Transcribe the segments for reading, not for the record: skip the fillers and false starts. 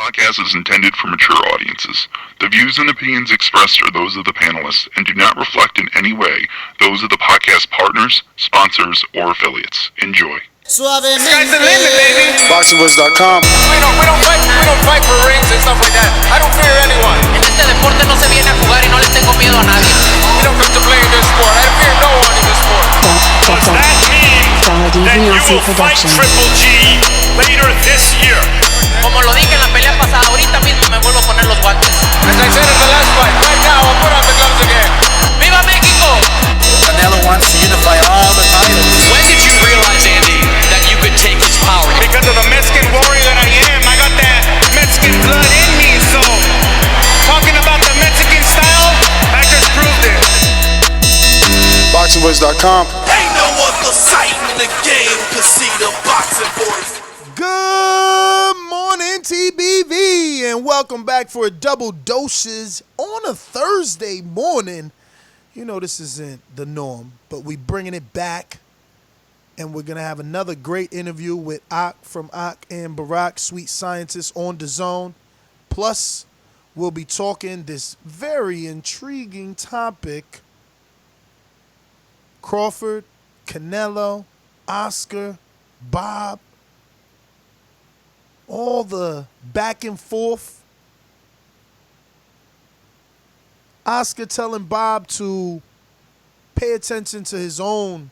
podcast is intended for mature audiences. The views and opinions expressed are those of the panelists and do not reflect in any way those of the podcast partners, sponsors, or affiliates. Enjoy. Suavemente. Sky's the limit, baby. BoxingVoice.com. We don't fight for rings and stuff like that. I don't fear anyone. En este deporte no se viene a jugar y no le tengo miedo a nadie. We don't come to play in this sport. I fear no one in this sport. Does that mean that you will fight Triple G later this year? Como lo dije en la pelea pasada, ahorita mismo me vuelvo a poner los guantes. As I said in the last fight, right now I'll put on the gloves again. ¡Viva México! Canelo wants to unify all the titles. When did you realize, Andy, that you could take his power? Because of the Mexican warrior that I am, I got that Mexican blood in me, so talking about the Mexican style, I just proved it. BoxingVoice.com. Ain't no other sight in the game could see the Boxing Voice. Good morning, TBV, and welcome back for double doses on a Thursday morning. You know this isn't the norm, but we bringing it back, and we're going to have another great interview with Ak from Ak and Barack, Sweet Scientist on Dazn. Plus, we'll be talking this very intriguing topic, Crawford, Canelo, Oscar, Bob, all the back and forth. Oscar telling Bob to pay attention to his own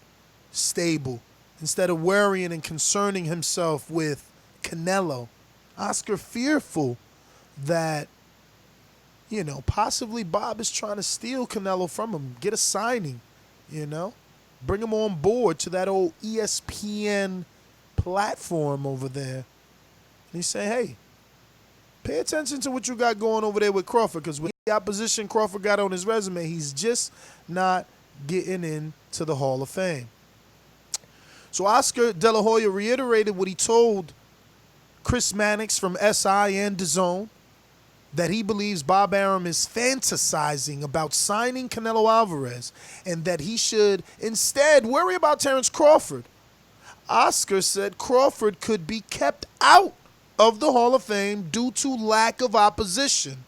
stable instead of worrying and concerning himself with Canelo. Oscar fearful that, possibly Bob is trying to steal Canelo from him, get a signing, bring him on board to that old ESPN platform over there. And he say, hey, pay attention to what you got going over there with Crawford, because with the opposition Crawford got on his resume, he's just not getting into the Hall of Fame. So Oscar De La Hoya reiterated what he told Chris Mannix from SI and Dazn, that he believes Bob Arum is fantasizing about signing Canelo Alvarez and that he should instead worry about Terence Crawford. Oscar said Crawford could be kept out of the Hall of Fame due to lack of opposition.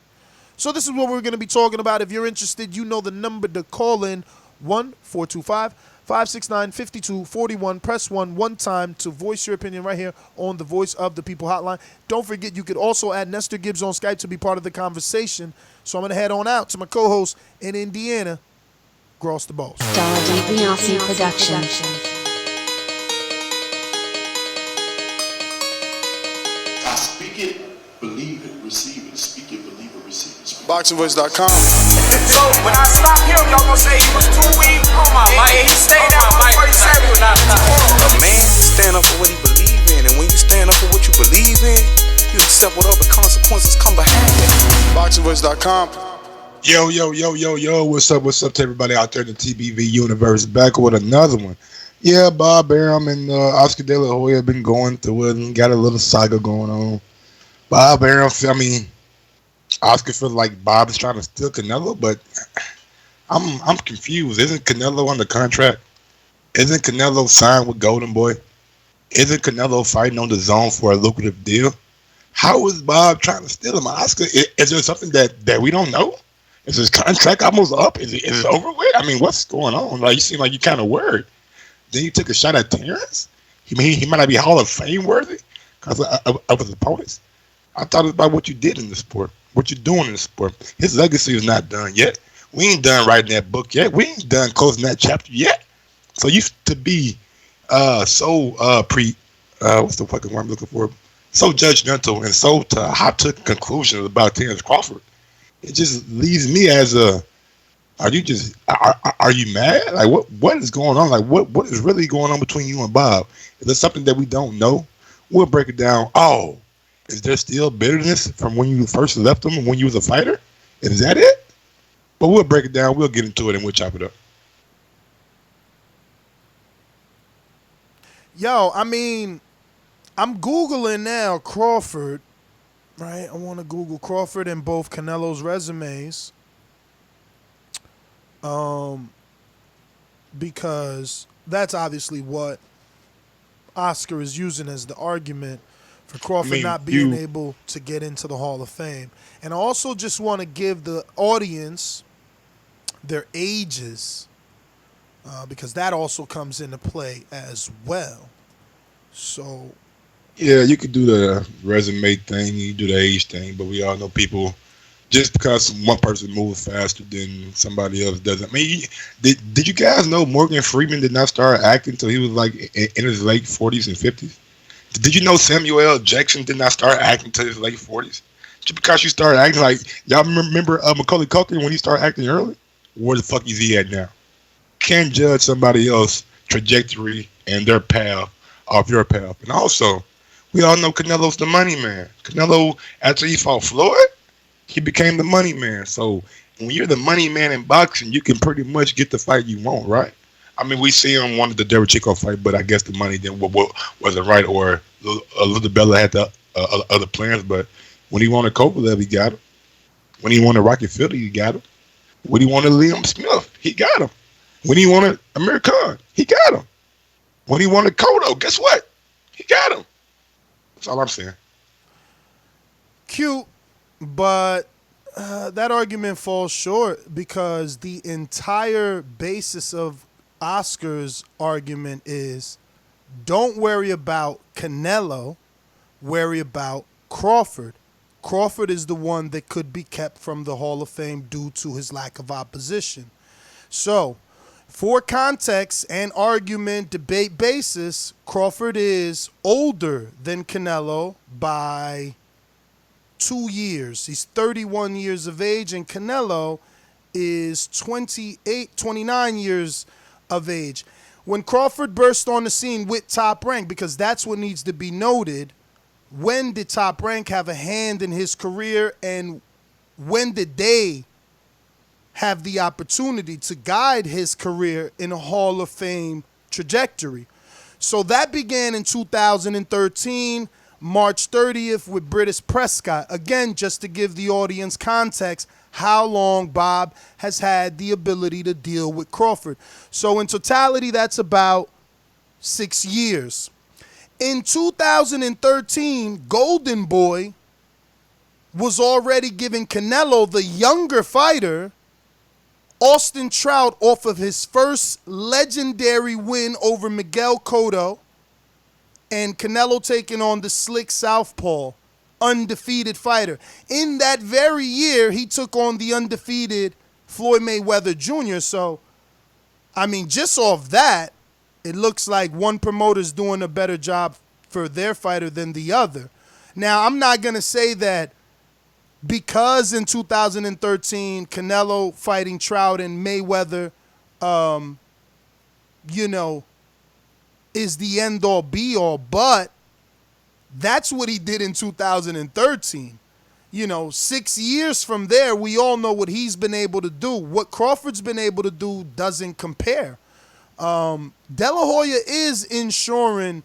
So this is what we're going to be talking about. If you're interested, you know the number to call in, 1-425-569-5241. Press 1 one time to voice your opinion right here on the Voice of the People hotline. Don't forget, you could also add Nestor Gibbs on Skype to be part of the conversation. So I'm going to head on out to my co-host in Indiana, Gross the Boss. Dazn Production. I speak it, believe it, receive it. Speak it, believe it, receive it. BoxingVoice.com. So when I stop him, y'all gonna say he was too weak. Oh my mic, he stayed out my 37. A man stand up for what he believe in, and when you stand up for what you believe in, you accept whatever consequences come behind it. BoxingVoice.com. Yo, what's up to everybody out there in the TBV universe? Back with another one. Yeah, Bob Arum and Oscar De La Hoya have been going through it and got a little saga going on. Bob Arum, Oscar feels like Bob is trying to steal Canelo, but I'm confused. Isn't Canelo under contract? Isn't Canelo signed with Golden Boy? Isn't Canelo fighting on Dazn for a lucrative deal? How is Bob trying to steal him? Oscar, is there something that we don't know? Is his contract almost up? Is it over with? I mean, what's going on? Like, you seem like you're kind of worried. Then you took a shot at Terence? He might not be Hall of Fame worthy because of his opponents. I thought about what you did in the sport, what you're doing in the sport. His legacy is not done yet. We ain't done writing that book yet. We ain't done closing that chapter yet. So you to be what's the fucking word I'm looking for? So judgmental and so hot to conclusions about Terence Crawford. It just leaves me as are you mad? Like what is going on? Like what is really going on between you and Bob? Is there something that we don't know? We'll break it down. Oh, is there still bitterness from when you first left him and when you was a fighter? Is that it? But we'll break it down. We'll get into it and we'll chop it up. Yo, I mean, I'm Googling now Crawford, right? I want to Google Crawford and both Canelo's resumes. Because that's obviously what Oscar is using as the argument For Crawford mean, not being able to get into the Hall of Fame. And I also just want to give the audience their ages because that also comes into play as well. So, yeah, you could do the resume thing, you do the age thing, but we all know people just because one person moves faster than somebody else doesn't. I mean, did you guys know Morgan Freeman did not start acting until he was like in his late 40s and 50s? Did you know Samuel L. Jackson did not start acting until his late 40s? Just because you started acting like, y'all remember Macaulay Culkin when he started acting early? Where the fuck is he at now? Can't judge somebody else's trajectory and their path off your path. And also, we all know Canelo's the money man. Canelo, after he fought Floyd, he became the money man. So when you're the money man in boxing, you can pretty much get the fight you want, right? I mean, we see him wanted the Derek Chico fight, but I guess the money then wasn't right, or a little Bella had the other plans. But when he wanted Kovalev, he got him. When he wanted Rocky Fielding, he got him. When he wanted Liam Smith, he got him. When he wanted Amir Khan, he got him. When he wanted Cotto, guess what? He got him. That's all I'm saying. Cute, but that argument falls short because the entire basis of Oscar's argument is don't worry about Canelo, worry about Crawford. Crawford is the one that could be kept from the Hall of Fame due to his lack of opposition. So, for context and argument debate basis, Crawford is older than Canelo by 2 years. He's 31 years of age, and Canelo is 29 years of age. When Crawford burst on the scene with Top Rank, because that's what needs to be noted, when did Top Rank have a hand in his career, and when did they have the opportunity to guide his career in a Hall of Fame trajectory? So that began in 2013, March 30th with British Prescott. Again, just to give the audience context, how long Bob has had the ability to deal with Crawford. So in totality, that's about 6 years. In 2013, Golden Boy was already giving Canelo, the younger fighter, Austin Trout off of his first legendary win over Miguel Cotto, and Canelo taking on the slick southpaw, undefeated fighter. In that very year, he took on the undefeated Floyd Mayweather Jr. So, I mean, just off that, it looks like one promoter's doing a better job for their fighter than the other. Now, I'm not going to say that because in 2013, Canelo fighting Trout and Mayweather, is the end-all, be-all, but that's what he did in 2013. 6 years from there, we all know what he's been able to do. What Crawford's been able to do doesn't compare. De La Hoya is ensuring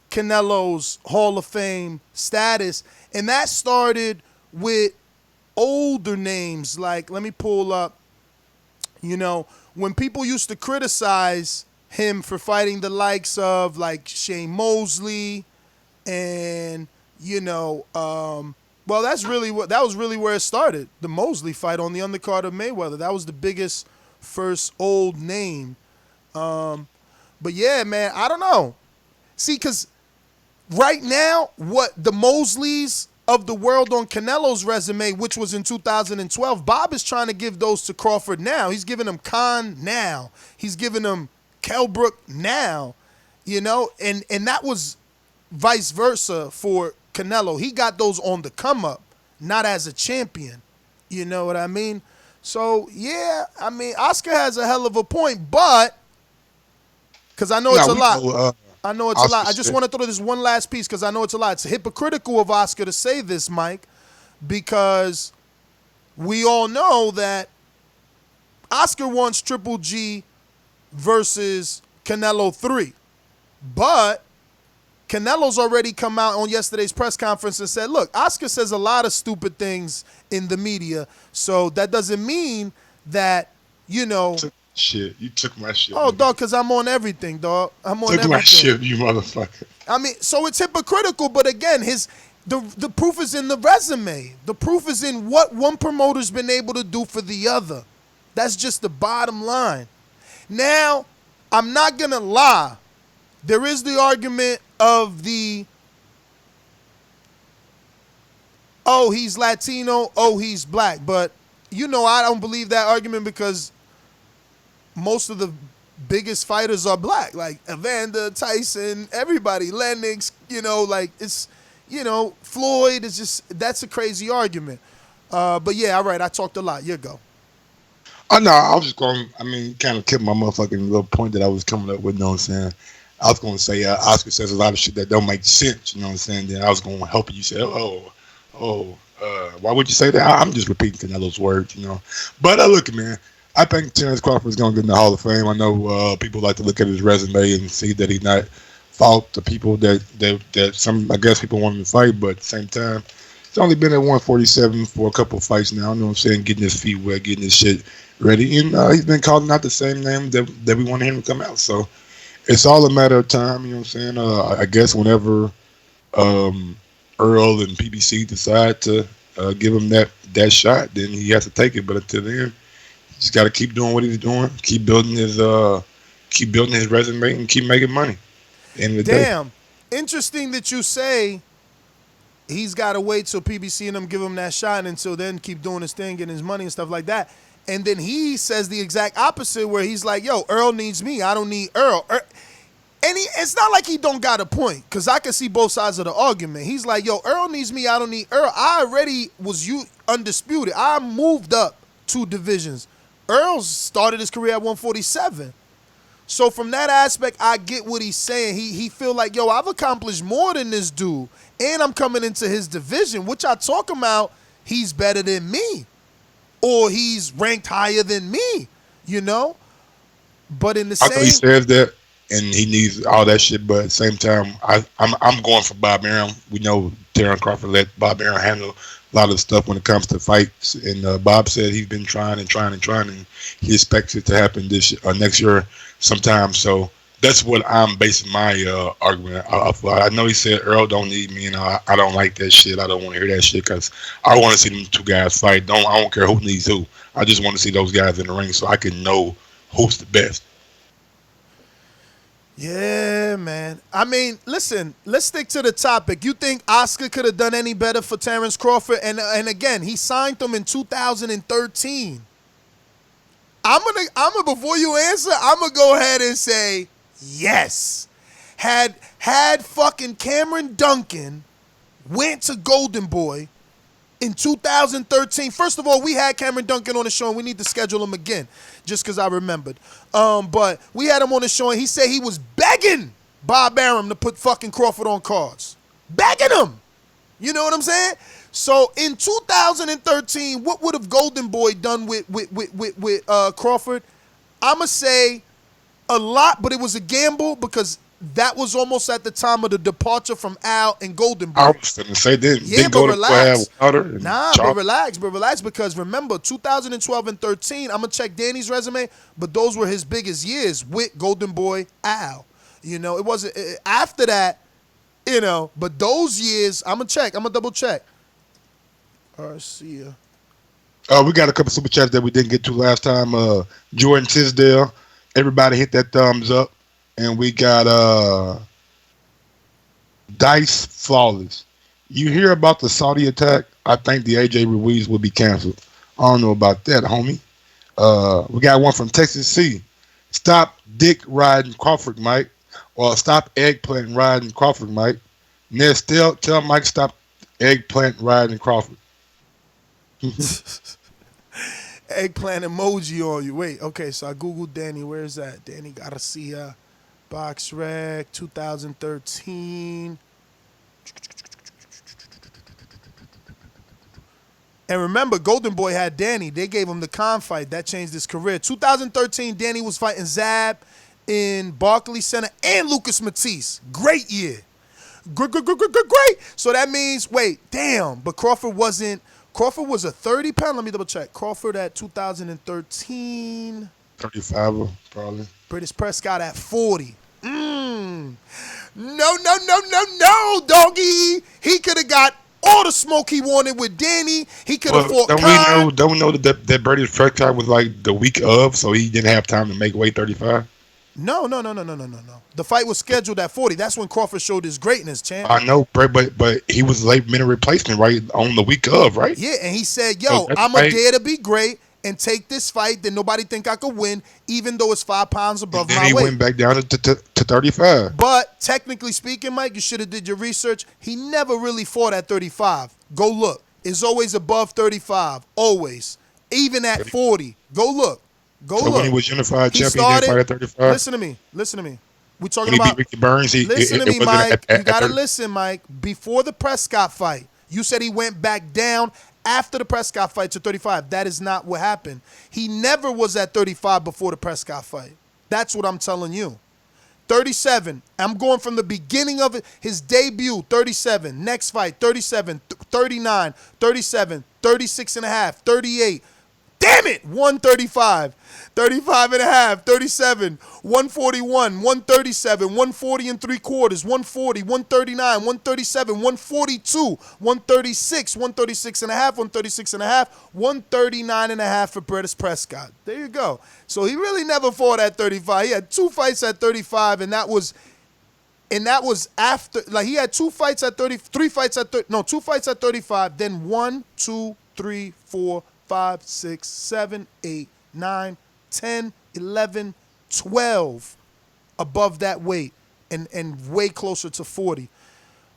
Canelo's Hall of Fame status, and that started with older names. Like, let me pull up, when people used to criticize him for fighting the likes of like Shane Mosley and, that was really where it started. The Mosley fight on the undercard of Mayweather. That was the biggest first old name. But yeah, man, I don't know. See, because right now, what the Mosleys of the world on Canelo's resume, which was in 2012, Bob is trying to give those to Crawford now. He's giving him Khan now. He's giving him Kelbrook now, and that was vice versa for Canelo. He got those on the come up, not as a champion. You know what I mean? So, yeah, I mean, Oscar has a hell of a point, but because I know it's a lot. I know it's a lot. I just want to throw this one last piece because I know it's a lot. It's hypocritical of Oscar to say this, Mike, because we all know that Oscar wants Triple G versus Canelo 3. But Canelo's already come out on yesterday's press conference and said, look, Oscar says a lot of stupid things in the media, so that doesn't mean that, Shit, you took my shit. Oh, dog, because I'm on everything, dog. I'm on everything. Took my shit, you motherfucker. I mean, so it's hypocritical, but again, the proof is in the resume. The proof is in what one promoter's been able to do for the other. That's just the bottom line. Now, I'm not going to lie. There is the argument of oh, he's Latino, oh, he's black. But, I don't believe that argument because most of the biggest fighters are black. Like Evander, Tyson, everybody, Lennox, it's, Floyd is just, that's a crazy argument. But yeah, all right, I talked a lot. You go. Oh, no, I was just going, kind of kept my motherfucking little point that I was coming up with, you know what I'm saying? I was going to say, Oscar says a lot of shit that don't make sense, you know what I'm saying? Then I was going to help you say, why would you say that? I'm just repeating Canelo's words, But look, man, I think Terence Crawford is going to get in the Hall of Fame. I know people like to look at his resume and see that he's not fought the people that some, I guess, people want him to fight, but at the same time, he's only been at 147 for a couple of fights now, you know what I'm saying, getting his feet wet, getting his shit ready, and he's been calling out the same name that we wanted him to come out, so it's all a matter of time, you know what I'm saying, I guess whenever Earl and PBC decide to give him that shot, then he has to take it, but until then, he's got to keep doing what he's doing, keep building his resume, and keep making money. End of the Damn, interesting that you say he's got to wait till PBC and them give him that shot, and until then keep doing his thing, getting his money and stuff like that. And then he says the exact opposite, where he's like, "Yo, Earl needs me. I don't need Earl." And it's not like he don't got a point, because I can see both sides of the argument. He's like, "Yo, Earl needs me. I don't need Earl. I already was undisputed. I moved up 2 divisions. Earl started his career at 147. So from that aspect, I get what he's saying. He feel like, yo, I've accomplished more than this dude, and I'm coming into his division, which I talk about, he's better than me, or he's ranked higher than me, But in the same, he says that, and he needs all that shit, but at the same time, I'm going for Bob Arum. We know Terence Crawford let Bob Arum handle a lot of the stuff when it comes to fights, and Bob said he's been trying, and he expects it to happen next year sometime. So that's what I'm basing my argument off of. I know he said Earl don't need me, and I don't like that shit. I don't want to hear that shit, because I want to see them 2 guys fight. I don't care who needs who. I just want to see those guys in the ring so I can know who's the best. Yeah, man. Listen, let's stick to the topic. You think Oscar could have done any better for Terence Crawford? And again, he signed him in 2013. I'm gonna before you answer, I'm gonna go ahead and say yes. Had fucking Cameron Duncan went to Golden Boy in 2013. First of all, we had Cameron Duncan on the show, and we need to schedule him again, just because I remembered. But we had him on the show, and he said he was begging Bob Arum to put fucking Crawford on cards. Begging him. You know what I'm saying? So in 2013, what would have Golden Boy done with Crawford? I'm going to say a lot, but it was a gamble, because that was almost at the time of the departure from Al and Golden Boy. I was going to say, didn't but relax. But relax, because remember, 2012 and 13, I'm going to check Danny's resume, but those were his biggest years with Golden Boy Al. It wasn't after that, but those years, I'm going to double check. All right, see ya. We got a couple super chats that we didn't get to last time. Jordan Tisdale, everybody hit that thumbs up. And we got Dice Flawless. You hear about the Saudi attack? I think the AJ Ruiz will be canceled. I don't know about that, homie. We got one from Texas C. Stop dick riding Crawford, Mike. Or stop eggplant riding Crawford, Mike. Ned, tell Mike stop eggplant riding Crawford. Eggplant emoji on you. Wait, okay, so I Googled Danny. Where is that? Danny Garcia. Box Rec, 2013. And remember, Golden Boy had Danny. They gave him the Khan fight. That changed his career. 2013, Danny was fighting Zab in Barclays Center and Lucas Matisse. Great year. Great. So that means, but Crawford was a 30-pound. Let me double check. Crawford at 2013. 35, probably. British Prescott at 40. No, doggy. He could have got all the smoke he wanted with Danny. He could have fought Khan. Don't we know that Brady's first time was like the week of, so he didn't have time to make weight 35? No. The fight was scheduled at 40. That's when Crawford showed his greatness, champ. I know, but he was late minute replacement right on the week of, right? Yeah, and he said, yo, I'm going to dare to be great and take this fight that nobody think I could win, even though it's 5 pounds above my weight. Then he went back down to 35. But technically speaking, Mike, you should have did your research. He never really fought at 35. Go look. It's always above 35. Always. Even at 40. Go look. So when he was unified champion, he didn't fight at 35? Listen to me. We talking when about. He beat Ricky Burns. Listen to me, Mike. You gotta listen, Mike. Before the Prescott fight, you said he went back down after the Prescott fight to 35. That is not what happened. He never was at 35 before the Prescott fight. That's what I'm telling you. 37. I'm going from the beginning of it. His debut, 37. Next fight, 37, 39, 37, 36 and a half, 38. Damn it! 135, 35 and a half, 37, 141, 137, 140 and 3/4, 140, 139, 137, 142, 136, 136 and a half, 136 and a half, 139 and a half for British Prescott. There you go. So he really never fought at 35. He had 2 fights at 35, and that was after, like, he had 2 fights at 30, 3 fights at 30, no, 2 fights at 35, then 1, 2, 3, 4, 5, 6, 7, 8, 9, 10, 11, 12 above that weight and way closer to 40.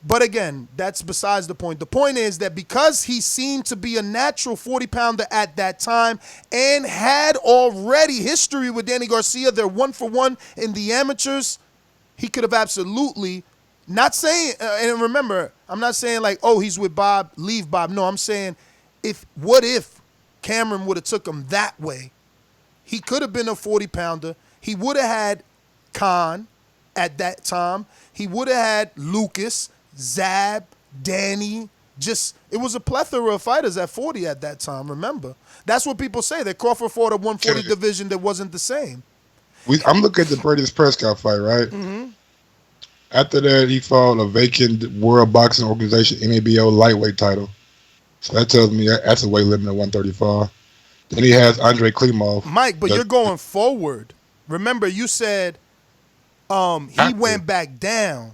But again, that's besides the point. The point is that because he seemed to be a natural 40-pounder at that time and had already history with Danny Garcia, they're 1-for-1 in the amateurs, he could have absolutely, not saying, and remember, I'm not saying like, oh, he's with Bob, leave Bob. No, I'm saying, what if Cameron would have took him that way? He could have been a 40-pounder. He would have had Khan at that time. He would have had Lucas, Zab, Danny. It was a plethora of fighters at 40 at that time, remember. That's what people say, that Crawford fought a 140 division that wasn't the same. I'm looking at the Brady Prescott fight, right? Mm-hmm. After that, he fought a vacant World Boxing Organization NABO lightweight title. So that tells me that's a weight limit of 135. Then he has Andre Klimov. Mike, but you're going forward. Remember, you said he went back down.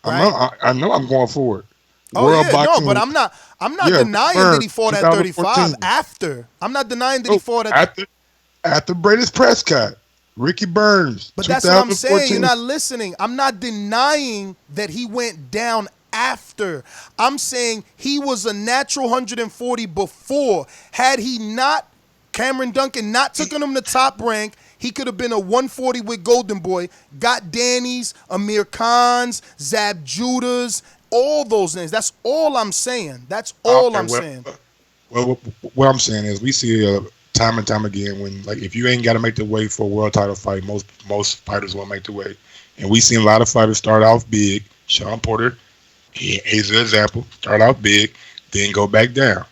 Right? I know I'm going forward. But I'm not denying that he fought at 35 after. I'm not denying that he fought at after Brady Prescott. Ricky Burns. But that's what I'm saying. You're not listening. I'm not denying that he went down after. I'm saying he was a natural 140 before. Had he not, Cameron Duncan not taken him to top rank, he could have been a 140 with Golden Boy, got Danny's, Amir Khan's, Zab Judah's, all those names. That's all I'm saying. That's all I'm saying. Well, what I'm saying is we see time and time again when, like, if you ain't got to make the weight for a world title fight, most fighters won't make the weight. And we seen a lot of fighters start off big. Sean Porter, he's an example. Start out big, then go back down.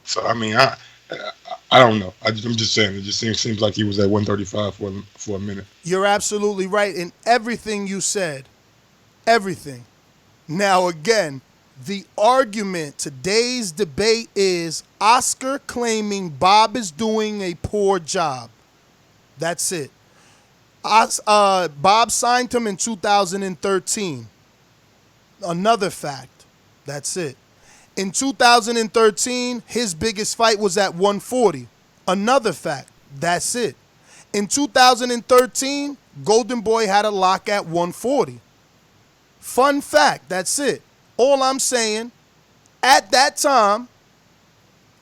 So I mean, I don't know. I'm just saying. It just seems like he was at 135 for a minute. You're absolutely right in everything you said. Everything. Now again, the argument, today's debate is Oscar claiming Bob is doing a poor job. That's it. Bob signed him in 2013. Another fact. That's it. In 2013, his biggest fight was at 140. Another fact. That's it. In 2013, Golden Boy had a lock at 140. Fun fact. That's it. All I'm saying, at that time,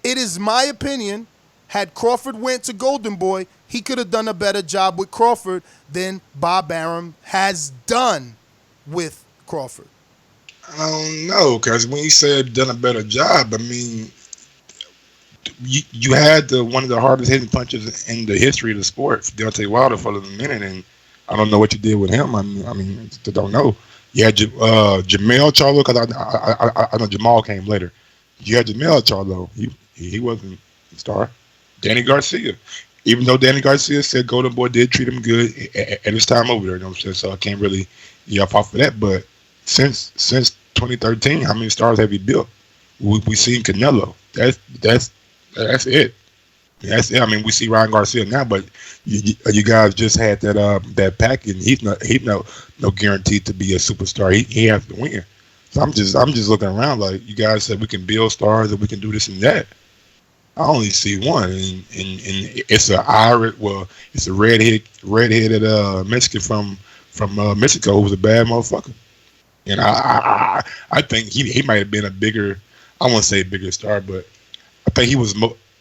it is my opinion, had Crawford went to Golden Boy, he could have done a better job with Crawford than Bob Arum has done with Crawford. I don't know, because when you said done a better job, I mean, you had one of the hardest hitting punches in the history of the sport, Deontay Wilder, for a minute, and I don't know what you did with him. I mean, I don't know. You had Jamel Charlo, because I know Jamal came later. You had Jamel Charlo. He wasn't a star. Danny Garcia. Even though Danny Garcia said Golden Boy did treat him good at his time over there, you know what I'm saying? So I can't really off for that. But since 2013, how many stars have he built? We seen Canelo. That's it. That's it. I mean, we see Ryan Garcia now, but you guys just had that pack, and he's no guaranteed to be a superstar. He has to win. So I'm just looking around like you guys said we can build stars and we can do this and that. I only see one, and it's it's a redheaded Mexican from Mexico who was a bad motherfucker. And I think he might have been a bigger, I won't say bigger star, but I think he was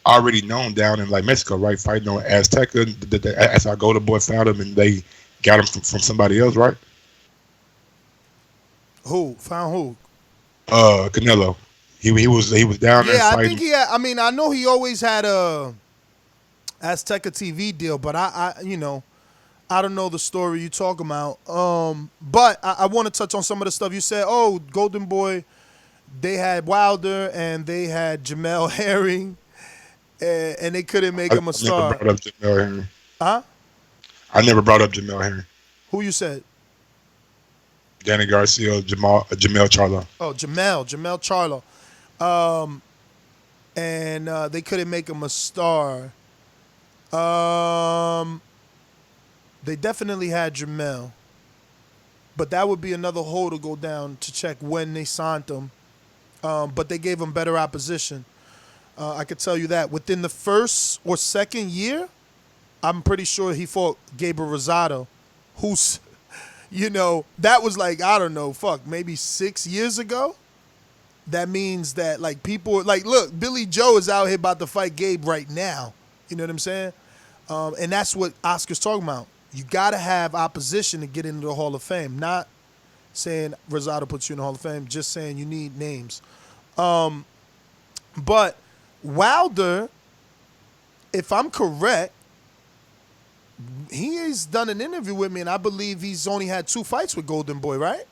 already known down in like Mexico, right? Fighting on Azteca. As our Golden Boy found him, and they got him from somebody else, right? Who found who? Canelo. He was down there fighting. I think he had. I mean, I know he always had a Azteca TV deal, but I don't know the story you talking about. But I want to touch on some of the stuff you said. Oh, Golden Boy, they had Wilder and they had Jamel Herring, and they couldn't make him a star. Never brought up Jamel Herring. Huh? I never brought up Jamel Herring. Who you said? Danny Garcia, Jamel Charlo. Oh, Jamel Charlo. And they couldn't make him a star. They definitely had Jamel. But that would be another hole to go down to check when they signed him. But they gave him better opposition. I could tell you that. Within the first or second year, I'm pretty sure he fought Gabriel Rosado, who's, that was like, I don't know, maybe 6 years ago. That means that, like, people, like, look, Billy Joe is out here about to fight Gabe right now. You know what I'm saying? And that's what Oscar's talking about. You got to have opposition to get into the Hall of Fame. Not saying Rosado puts you in the Hall of Fame, just saying you need names. But Wilder, if I'm correct, he's done an interview with me, and I believe he's only had 2 fights with Golden Boy, right?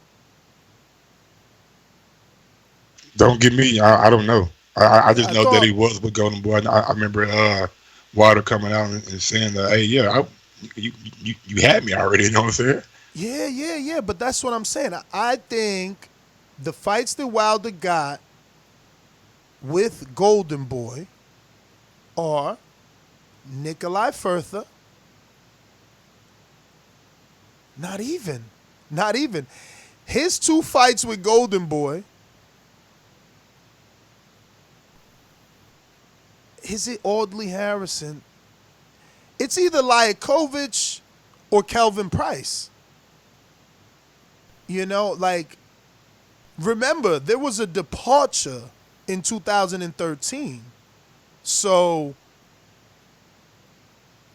Don't get me. I don't know. I just know that he was with Golden Boy. I remember Wilder coming out and saying that, hey, yeah, you had me already. You know what I'm saying? Yeah. But that's what I'm saying. I think the fights that Wilder got with Golden Boy are Nikolai Further. Not even. His 2 fights with Golden Boy. Is it Audley Harrison? It's either Liakovic or Kelvin Price. Remember, there was a departure in 2013. So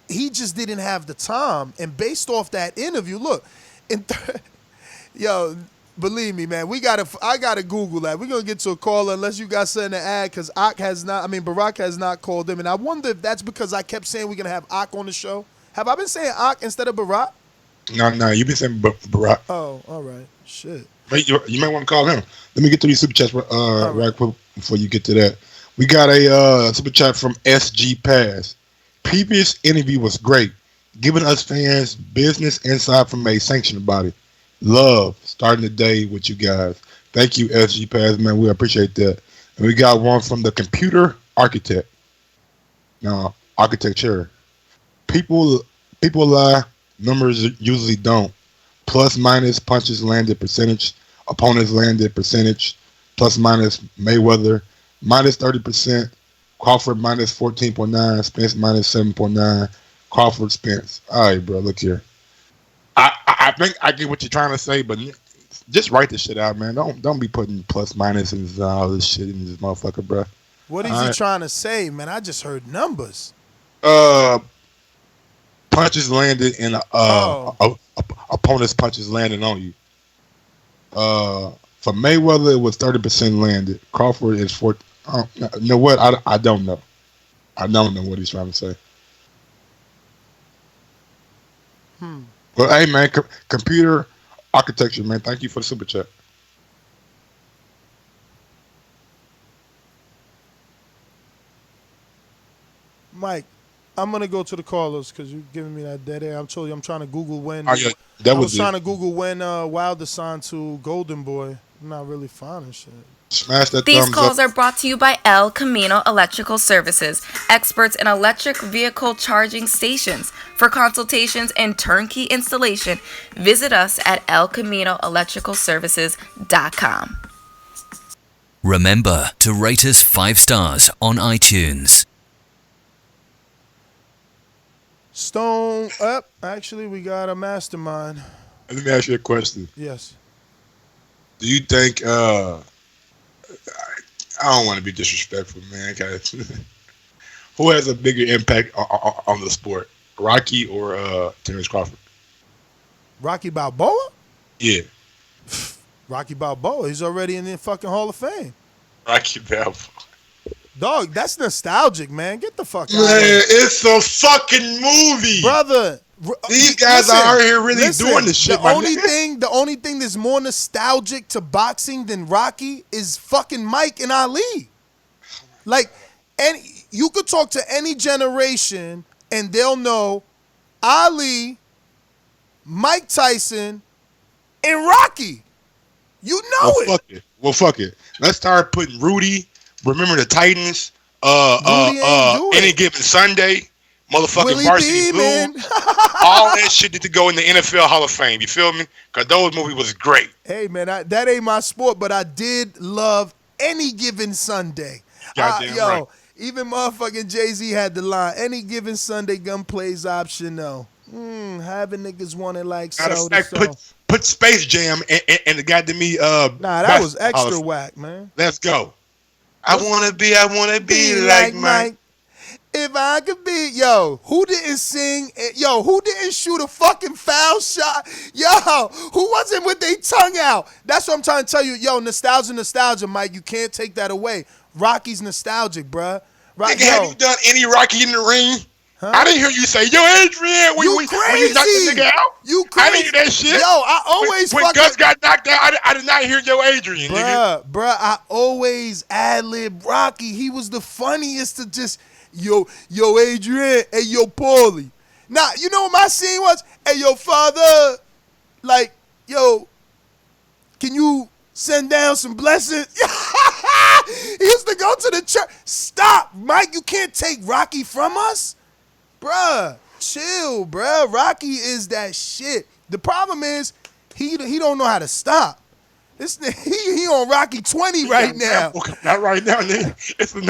he just didn't have the time. And based off that interview, look, believe me, man, I gotta Google that. We're gonna get to a caller unless you guys send an ad, because Barack has not called him. And I wonder if that's because I kept saying we're gonna have Ak on the show. Have I been saying Ak instead of Barack? No, you've been saying Barack. Oh, all right. Shit. You might want to call him. Let me get to these super chats right quick before you get to that. We got a super chat from SG Pass. Previous interview was great, giving us fans business insight from a sanctioned body. Love starting the day with you guys. Thank you, SG Pass, man. We appreciate that. And we got one from the computer architect. No, architecture. People lie. Numbers usually don't. Plus minus punches landed percentage. Opponents landed percentage. Plus minus Mayweather minus 30%. Crawford minus 14.9. Spence minus 7.9. Crawford Spence. All right, bro. Look here. I think I get what you're trying to say, but just write this shit out, man. Don't be putting plus minus and all this shit in this motherfucker, bro. What is he trying to say, man? I just heard numbers. Punches landed and opponent's punches landed on you. For Mayweather, it was 30% landed. Crawford is 4. You know what? I don't know. I don't know what he's trying to say. Well, hey, man, computer architecture, man. Thank you for the super chat. Mike, I'm gonna go to the callers because you're giving me that dead air. I'm told you I'm trying to Google when. Oh, yeah, that I was was trying it. to Google when Wilder signed to Golden Boy. I'm not really finding shit. Smash that These thumbs calls up. are brought to you by El Camino Electrical Services, experts in electric vehicle charging stations. For consultations and turnkey installation, visit us at elcaminoelectricalservices.com. Remember to rate us 5 stars on iTunes. Stone up. Actually, we got a mastermind. Let me ask you a question. Yes. Do you think I don't want to be disrespectful, man. Who has a bigger impact on the sport, Rocky or Terence Crawford? Rocky Balboa? Yeah. Rocky Balboa. He's already in the fucking Hall of Fame. Rocky Balboa. Dog, that's nostalgic, man. Get the fuck out Man, of here. it's a fucking movie. Brother. These guys are out here really doing this shit, The only thing that's more nostalgic to boxing than Rocky is fucking Mike and Ali. Like, and you could talk to any generation and they'll know Ali, Mike Tyson, and Rocky. You know it. Well, fuck it. Let's start putting Rudy, Remember the Titans, Any Given Sunday, motherfucking Willie Varsity Beeman. Blues. All that shit need to go in the NFL Hall of Fame. You feel me? Because those movies was great. Hey, man, that ain't my sport, but I did love Any Given Sunday. Goddamn right. Even motherfucking Jay-Z had the line, Any Given Sunday gunplay's optional. Having niggas want it like so. Put Space Jam and the goddamn me. That was extra whack, man. Let's go. I wanna be like Mike. If I could be, who didn't sing? Who didn't shoot a fucking foul shot? Who wasn't with their tongue out? That's what I'm trying to tell you. Nostalgia, Mike. You can't take that away. Rocky's nostalgic, bruh. Nigga, have you done any Rocky in the ring? Huh? I didn't hear you say, yo, Adrian, when you knocked the nigga out. You crazy. I didn't hear that shit. I always when Gus got knocked out, I did not hear yo, Adrian, nigga. Bruh, I always ad-lib Rocky. He was the funniest to just, yo, Adrian, hey, yo, Paulie. Now, you know what my scene was? Hey, yo, father, like, yo, can you send down some blessings? He used to go to the church. Stop, Mike. You can't take Rocky from us. Bruh, chill, bruh. Rocky is that shit. The problem is he don't know how to stop. This he on Rocky 20 right now. Not right now, nigga. It's a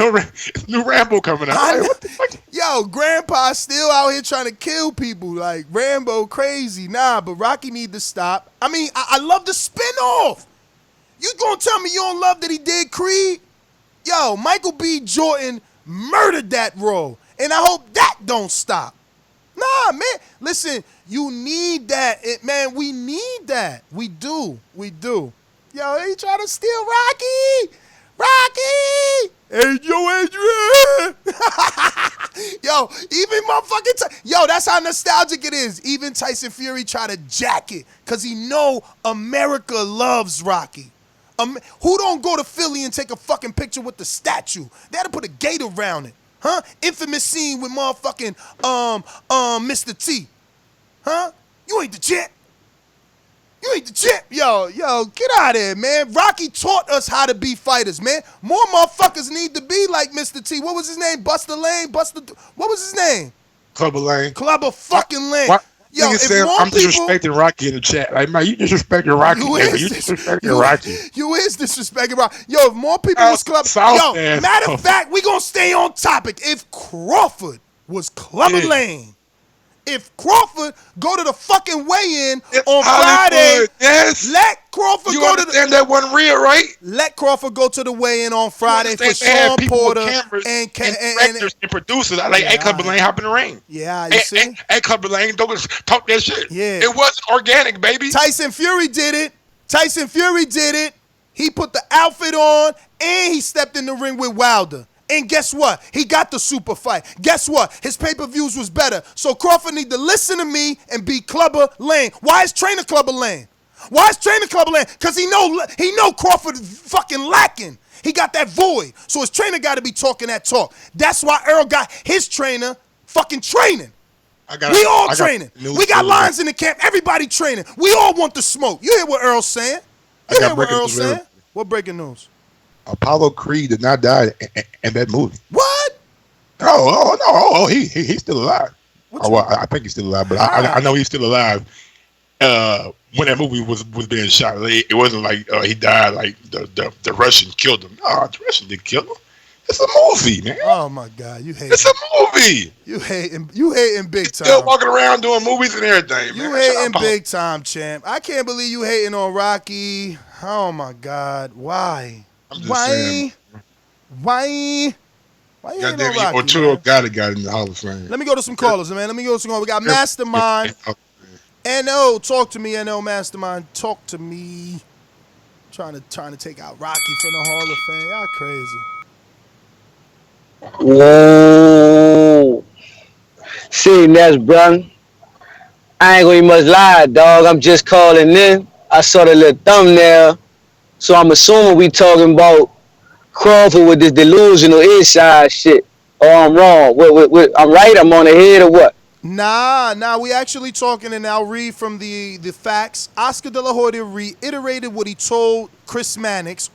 new Rambo coming out. What the fuck? Yo, Grandpa still out here trying to kill people like Rambo crazy. Nah, but Rocky need to stop. I mean, I love the spinoff. You gonna tell me you don't love that he did Creed? Yo, Michael B. Jordan murdered that role. And I hope that don't stop. Nah, man. Listen, you need that. Man, we need that. We do. Yo, they trying to steal Rocky. Hey, yo, Adrian. Yo, even motherfucking that's how nostalgic it is. Even Tyson Fury try to jack it because he know America loves Rocky. Who don't go to Philly and take a fucking picture with the statue? They had to put a gate around it. Huh? Infamous scene with motherfucking Mr. T. Huh? You ain't the champ. Yo, get out of here, man. Rocky taught us how to be fighters, man. More motherfuckers need to be like Mr. T. What was his name? Buster Lane? What was his name? Clubber Lane. Clubber fucking Lane. Yo, I'm disrespecting Rocky in the chat. Like, man, you disrespecting Rocky. You disrespecting Rocky. You is disrespecting Rocky. Yo, if more people was Clubber. Matter of fact, we gonna stay on topic. If Crawford was Clubber Lane, if Crawford go to the fucking weigh-in on Friday, let Crawford go to the... that wasn't real, right? Let Crawford go to the weigh-in on Friday for Sean Porter and directors and producers. Like, hey, Clubber Lane, hop in the ring. Yeah, you see? Hey, Clubber Lane, don't talk that shit. Yeah. It wasn't organic, baby. Tyson Fury did it. He put the outfit on, and he stepped in the ring with Wilder. And guess what? He got the super fight. Guess what? His pay-per-views was better. So Crawford need to listen to me and be Clubber Lane. Why is trainer Clubber Lane? Because he know Crawford fucking lacking. He got that void. So his trainer got to be talking that talk. That's why Earl got his trainer fucking training. We all training. We got lines in the camp. Everybody training. We all want the smoke. You hear what Earl's saying? You hear what Earl's saying? What breaking news? Apollo Creed did not die in that movie. What? No. He's still alive. I think he's still alive, but I know he's still alive. When that movie was being shot, it wasn't like he died like the Russian killed him. No, the Russian didn't kill him. It's a movie, man. Oh my God, you hate. It's a movie. You hating big time. Still walking around doing movies and everything, you man. You hating big time, champ. I can't believe you hating on Rocky. Oh my God, why? I'm just saying. Why you hating on Rocky? Arturo got in the Hall of Fame. Let me go to some callers, man. We got Mastermind. NO, talk to me, NO Mastermind. Talk to me. Trying to take out Rocky from the Hall of Fame. Y'all crazy. Whoa. See, Ness, bro. I ain't gonna much lie, dog. I'm just calling in. I saw the little thumbnail. So I'm assuming we talking about Crawford with this delusional inside shit. Or I'm wrong. I'm right? I'm on the head or what? Nah, we actually talking, and I'll read from the facts. Oscar De La Hoya reiterated what he told Chris Mannix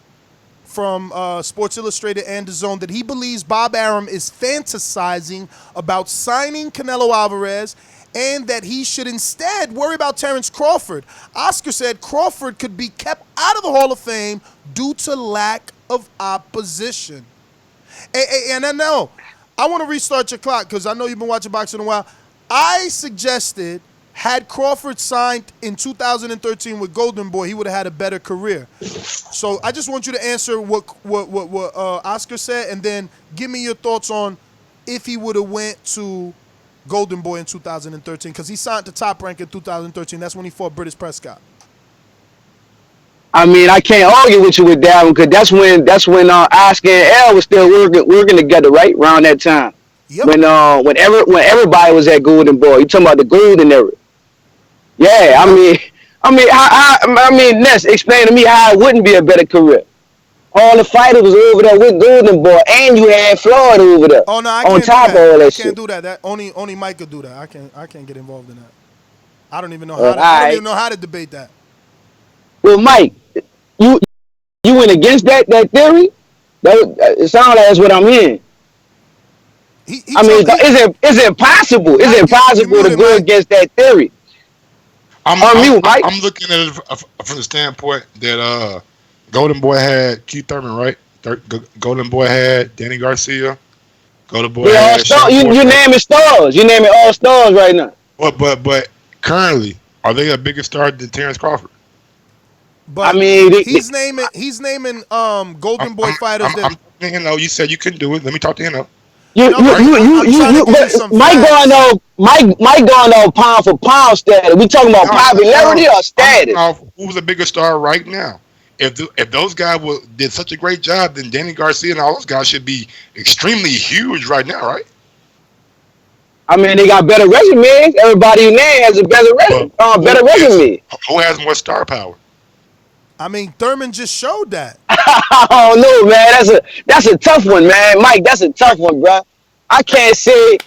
from Sports Illustrated and Dazn that he believes Bob Arum is fantasizing about signing Canelo Alvarez and that he should instead worry about Terence Crawford. Oscar said Crawford could be kept out of the Hall of Fame due to lack of opposition. And I know, I want to restart your clock because I know you've been watching boxing a while. I suggested had Crawford signed in 2013 with Golden Boy, he would have had a better career. So I just want you to answer what Oscar said, and then give me your thoughts on if he would have went to Golden Boy in 2013, because he signed to Top Rank in 2013. That's when he fought British Prescott. I mean, I can't argue with you with that one, because that's when Oscar and L was still working together, right around that time. Yep. When everybody was at Golden Boy, you talking about the Golden era. Yeah, I mean, Ness, explain to me how it wouldn't be a better career. All the fighters was over there with Golden Boy, and you had Florida over there. Oh no, I on can't top do that. of all that I can't do that. That only Mike could do that. I can't get involved in that. I don't even know how. I don't even know how to debate that. Well, Mike, you went against that theory. It sounds like that's what I'm hearing. Is it possible? Is it possible to go against that theory? I'm looking at it from the standpoint that Golden Boy had Keith Thurman, right? Golden Boy had Danny Garcia. Golden Boy had you naming stars. You naming all stars right now. But currently, are they a bigger star than Terence Crawford? But I mean, he's naming Golden Boy fighters. You said you couldn't do it. Let me talk to him. Mike going on pound for pound status. We talking about popularity or status? Who's a bigger star right now? If those guys did such a great job, then Danny Garcia and all those guys should be extremely huge right now, right? I mean, they got better resumes. Everybody in there has a better resume. Who has more star power? I mean, Thurman just showed that. Oh no, man, that's a tough one, man. Mike, that's a tough one, bro. I can't say.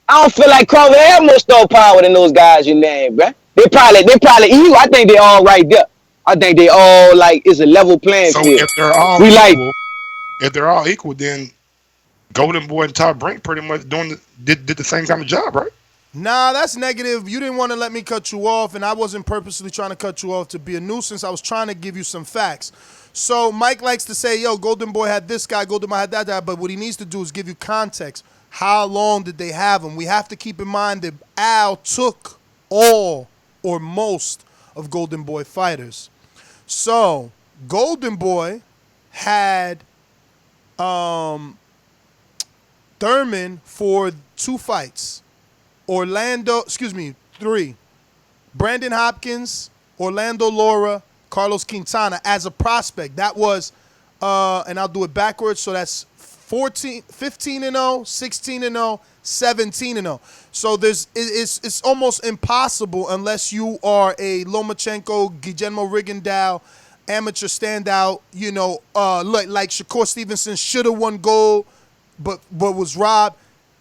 I don't feel like Crawford had more star power than those guys you named, bro. They probably equal. I think they all right there. I think they all it's a level playing field. So if they're all equal, then Golden Boy and Top Rank pretty much did the same kind of job, right? Nah, that's negative. You didn't want to let me cut you off, and I wasn't purposely trying to cut you off to be a nuisance. I was trying to give you some facts. So Mike likes to say, yo, Golden Boy had this guy, Golden Boy had that guy, but what he needs to do is give you context. How long did they have him? We have to keep in mind that Al took all or most of Golden Boy fighters. So Golden Boy had Thurman for 2 fights. 3. Brandon Hopkins, Orlando Lara, Carlos Quintana as a prospect. That was, and I'll do it backwards, so that's 15-0, 16-0, 17-0. So it's almost impossible unless you are a Lomachenko, Guillermo Rigondeaux, amateur standout, like Shakur Stevenson should have won gold, but was robbed.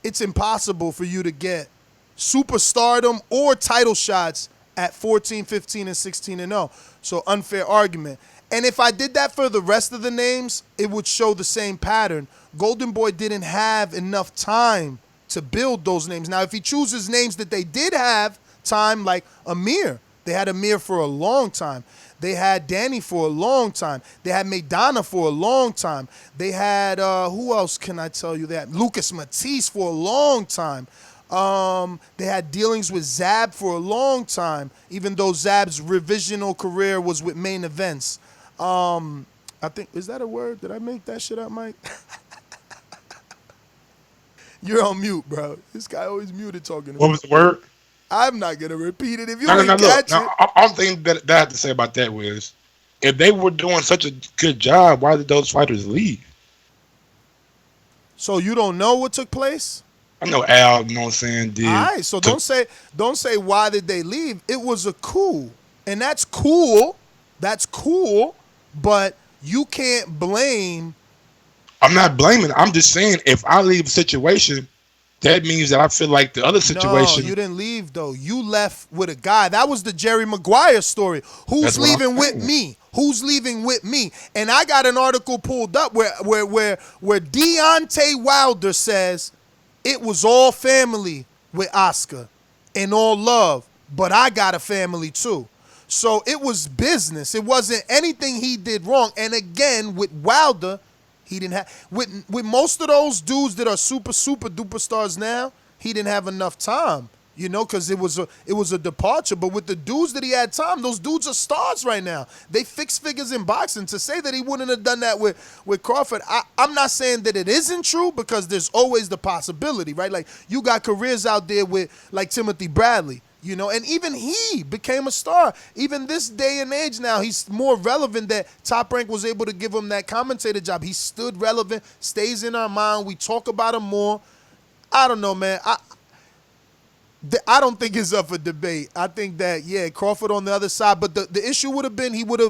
it's impossible for you to get superstardom or title shots at 14, 15, and 16 and 0. So unfair argument. And if I did that for the rest of the names, it would show the same pattern. Golden Boy didn't have enough time to build those names. Now, if he chooses names that they did have time, like Amir, they had Amir for a long time. They had Danny for a long time. They had Maidana for a long time. They had, who else can I tell you that? Lucas Matisse for a long time. They had dealings with Zab for a long time, even though Zab's revisional career was with main events. I think, is that a word? Did I make that shit up, Mike? You're on mute, bro. This guy always muted talking to me. What was the word? I'm not going to repeat it if you No, ain't catch it. All thing that I have to say about that was, if they were doing such a good job, why did those fighters leave? So you don't know what took place? I know Al, you know what I'm saying, did. All right, so don't say why did they leave. It was a coup. And that's cool. That's cool, but you can't blame. I'm not blaming. I'm just saying, if I leave a situation, that means that I feel like the other situation. No, you didn't leave, though. You left with a guy. That was the Jerry Maguire story. Who's leaving with me? Who's leaving with me? And I got an article pulled up where Deontay Wilder says it was all family with Oscar and all love, but I got a family too. So it was business. It wasn't anything he did wrong. And again, with Wilder, he didn't have with most of those dudes that are super duper stars now, he didn't have enough time, because it was a departure. But with the dudes that he had time, those dudes are stars right now. They fix figures in boxing. To say that he wouldn't have done that with Crawford, I'm not saying that it isn't true, because there's always the possibility, right? Like, you got careers out there with like Timothy Bradley. And even he became a star. Even this day and age now, he's more relevant that Top Rank was able to give him that commentator job. He stood relevant, stays in our mind. We talk about him more. I don't know, man. I don't think it's up for debate. I think that, Crawford on the other side. But the issue would have been he would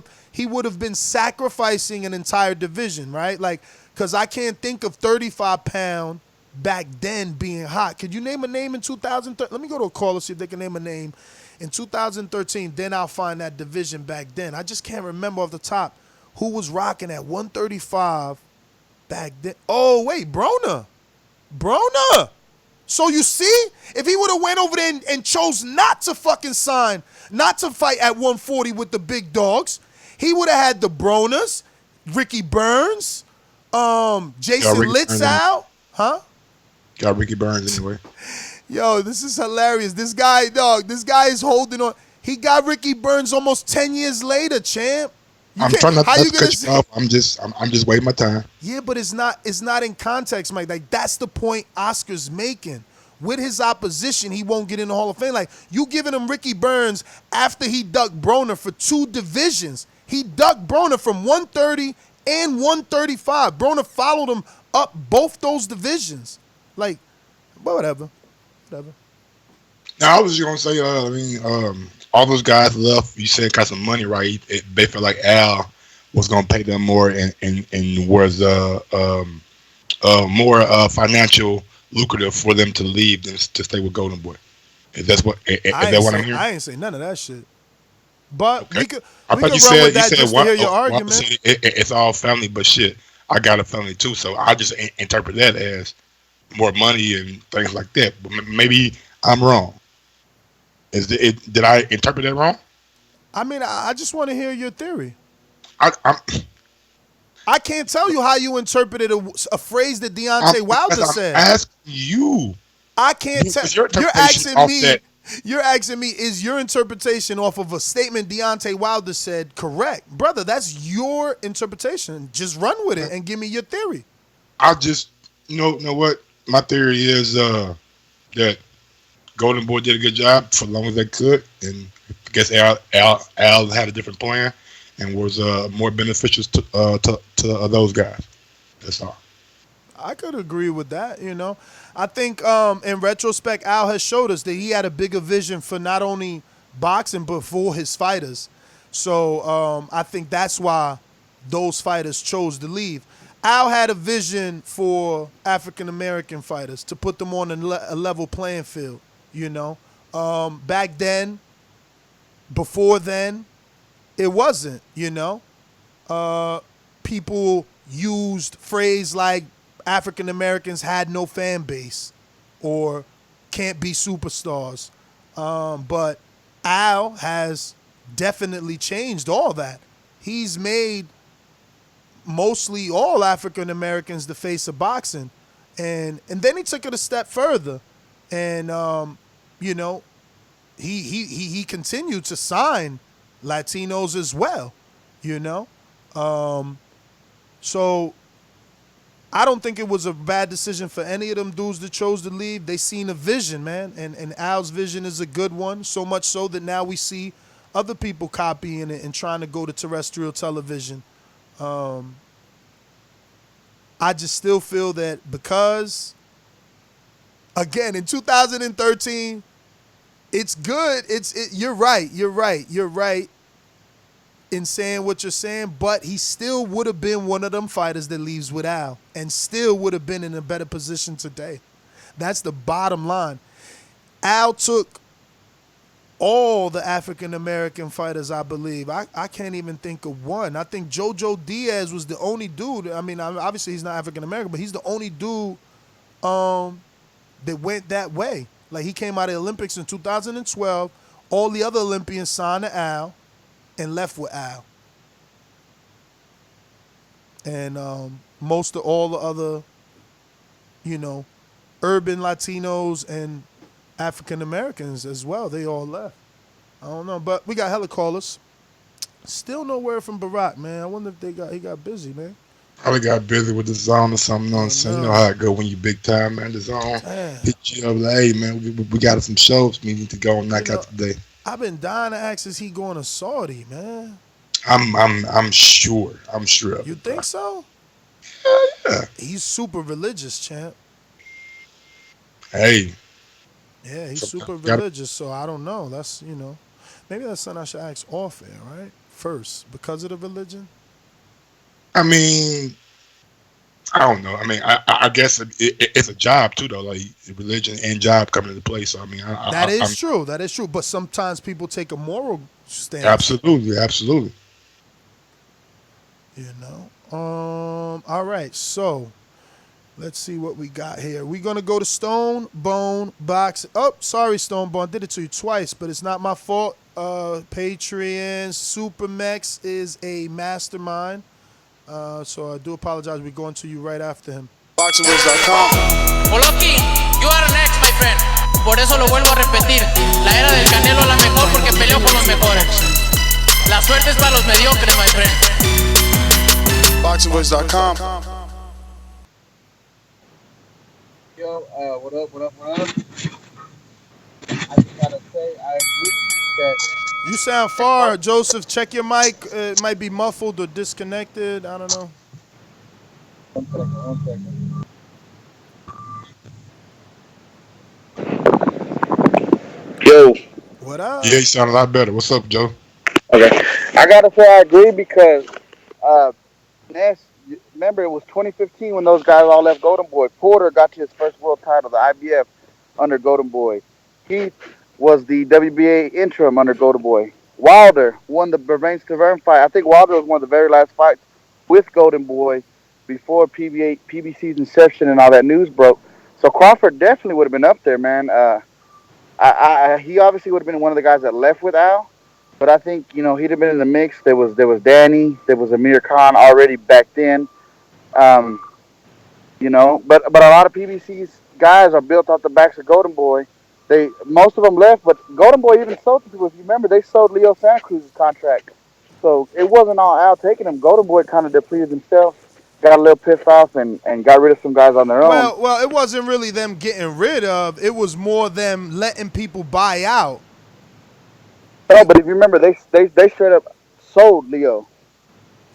have been sacrificing an entire division, right? Like, because I can't think of 35-pound back then being hot. Could you name a name in 2013? Let me go to a caller, see if they can name a name in 2013. Then I'll find that division back then. I just can't remember off the top who was rocking at 135 back then. Oh, wait, Broner. So you see, if he would have went over there and chose not to fucking sign, not to fight at 140 with the big dogs, he would have had the Broners, Ricky Burns, Jason Litzau, huh? Got Ricky Burns anyway. Yo, this is hilarious. This guy is holding on. He got Ricky Burns almost 10 years later, champ. I'm trying not to cut you off. I'm just waiting my time. Yeah, but it's not in context, Mike. Like, that's the point Oscar's making. With his opposition, he won't get in the Hall of Fame. Like, you giving him Ricky Burns after he ducked Broner for 2 divisions. He ducked Broner from 130 and 135. Broner followed him up both those divisions. Like, but whatever. Now, I was just going to say, all those guys left, you said, got some money, right? They felt like Al was going to pay them more and was more financial lucrative for them to leave than to stay with Golden Boy. Is that what I'm hearing? I ain't say none of that shit. But okay. we could I thought you said to hear your argument. It's all family, but shit, I got a family too, so I just interpret that as more money and things like that. But maybe I'm wrong. Did I interpret that wrong? I mean, I just want to hear your theory. I can't tell you how you interpreted a phrase that Deontay Wilder said. I'm asking you. I can't tell. You're asking me, is your interpretation off of a statement Deontay Wilder said correct? Brother, that's your interpretation. Just run with it and give me your theory. I just, know what? My theory is that Golden Boy did a good job for as long as they could, and I guess Al had a different plan and was more beneficial to those guys. That's all. I could agree with that. I think in retrospect, Al has showed us that he had a bigger vision for not only boxing but for his fighters. So I think that's why those fighters chose to leave. Al had a vision for African American fighters to put them on a level playing field. You know, back then, before then, it wasn't. You know, people used phrase like African Americans had no fan base or can't be superstars. But Al has definitely changed all that. He's made mostly all African Americans the face of boxing. And then he took it a step further. And you know, he continued to sign Latinos as well, you know? So I don't think it was a bad decision for any of them dudes that chose to leave. They seen a vision, man, and Al's vision is a good one, so much so that now we see other people copying it and trying to go to terrestrial television. I just still feel that because, again, in 2013, it's good. You're right in saying what you're saying, but he still would have been one of them fighters that leaves with Al and still would have been in a better position today. That's the bottom line. Al took all the African-American fighters, I believe. I can't even think of one. I think Jojo Diaz was the only dude. I mean, obviously he's not African-American, but he's the only dude that went that way. Like, he came out of the Olympics in 2012. All the other Olympians signed to Al and left with Al. And most of all the other, you know, urban Latinos and African Americans as well, they all left. I don't know, but we got hella callers. Still no word from Barack, man. I wonder if he got busy, man. Probably got busy with the zone or something. You know what I'm saying? You know how it go when you big time, man. The zone hit you up like, hey, man, we got some shows we need to go and knock out today. I've been dying to ask, is he going to Saudi, man? I'm sure. I'm sure. You think so? Yeah. He's super religious, champ. Hey. Yeah, he's super religious, so I don't know. That's, you know, maybe that's something I should ask off air, right? First, because of the religion? I mean, I don't know. I mean, I guess it's a job too, though. Like, religion and job coming into play. So I mean, that is true. That is true. But sometimes people take a moral stance. Absolutely. You know. All right. So let's see what we got here. We're gonna go to Stone Bone Box. Oh, sorry, Stone Bone. I did it to you twice, but it's not my fault. Patreon Supermex is a mastermind. So I do apologize. We're going to you right after him. Boxingwiz.com. Oloki, you are next, my friend. Por eso lo vuelvo a repetir. La era del Canelo es la mejor porque peleó con los mejores. La suerte es para los mediocres, my friend. Boxingwiz.com. Yo, what up? I just gotta say, I agree that. You sound far, Joseph. Check your mic. It might be muffled or disconnected. I don't know. One second. Yo. What up? Yeah, you sound a lot better. What's up, Joe? Okay. I gotta say I agree because Ness, remember it was 2015 when those guys all left Golden Boy. Porter got to his first world title, the IBF, under Golden Boy. Heath was the WBA interim under Golden Boy. Wilder won the Bervane-Stavern fight. I think Wilder was one of the very last fights with Golden Boy before PBC's inception and all that news broke. So Crawford definitely would have been up there, man. He obviously would have been one of the guys that left with Al, but I think, you know, he'd have been in the mix. There was Danny, there was Amir Khan already back then. You know, but a lot of PBC's guys are built off the backs of Golden Boy. Most of them left, but Golden Boy even sold to people. If you remember, they sold Leo Santa Cruz's contract. So it wasn't all Al taking him. Golden Boy kind of depleted himself, got a little pissed off, and got rid of some guys on their own. Well, it wasn't really them getting rid of. It was more them letting people buy out. No, but if you remember, they straight up sold Leo.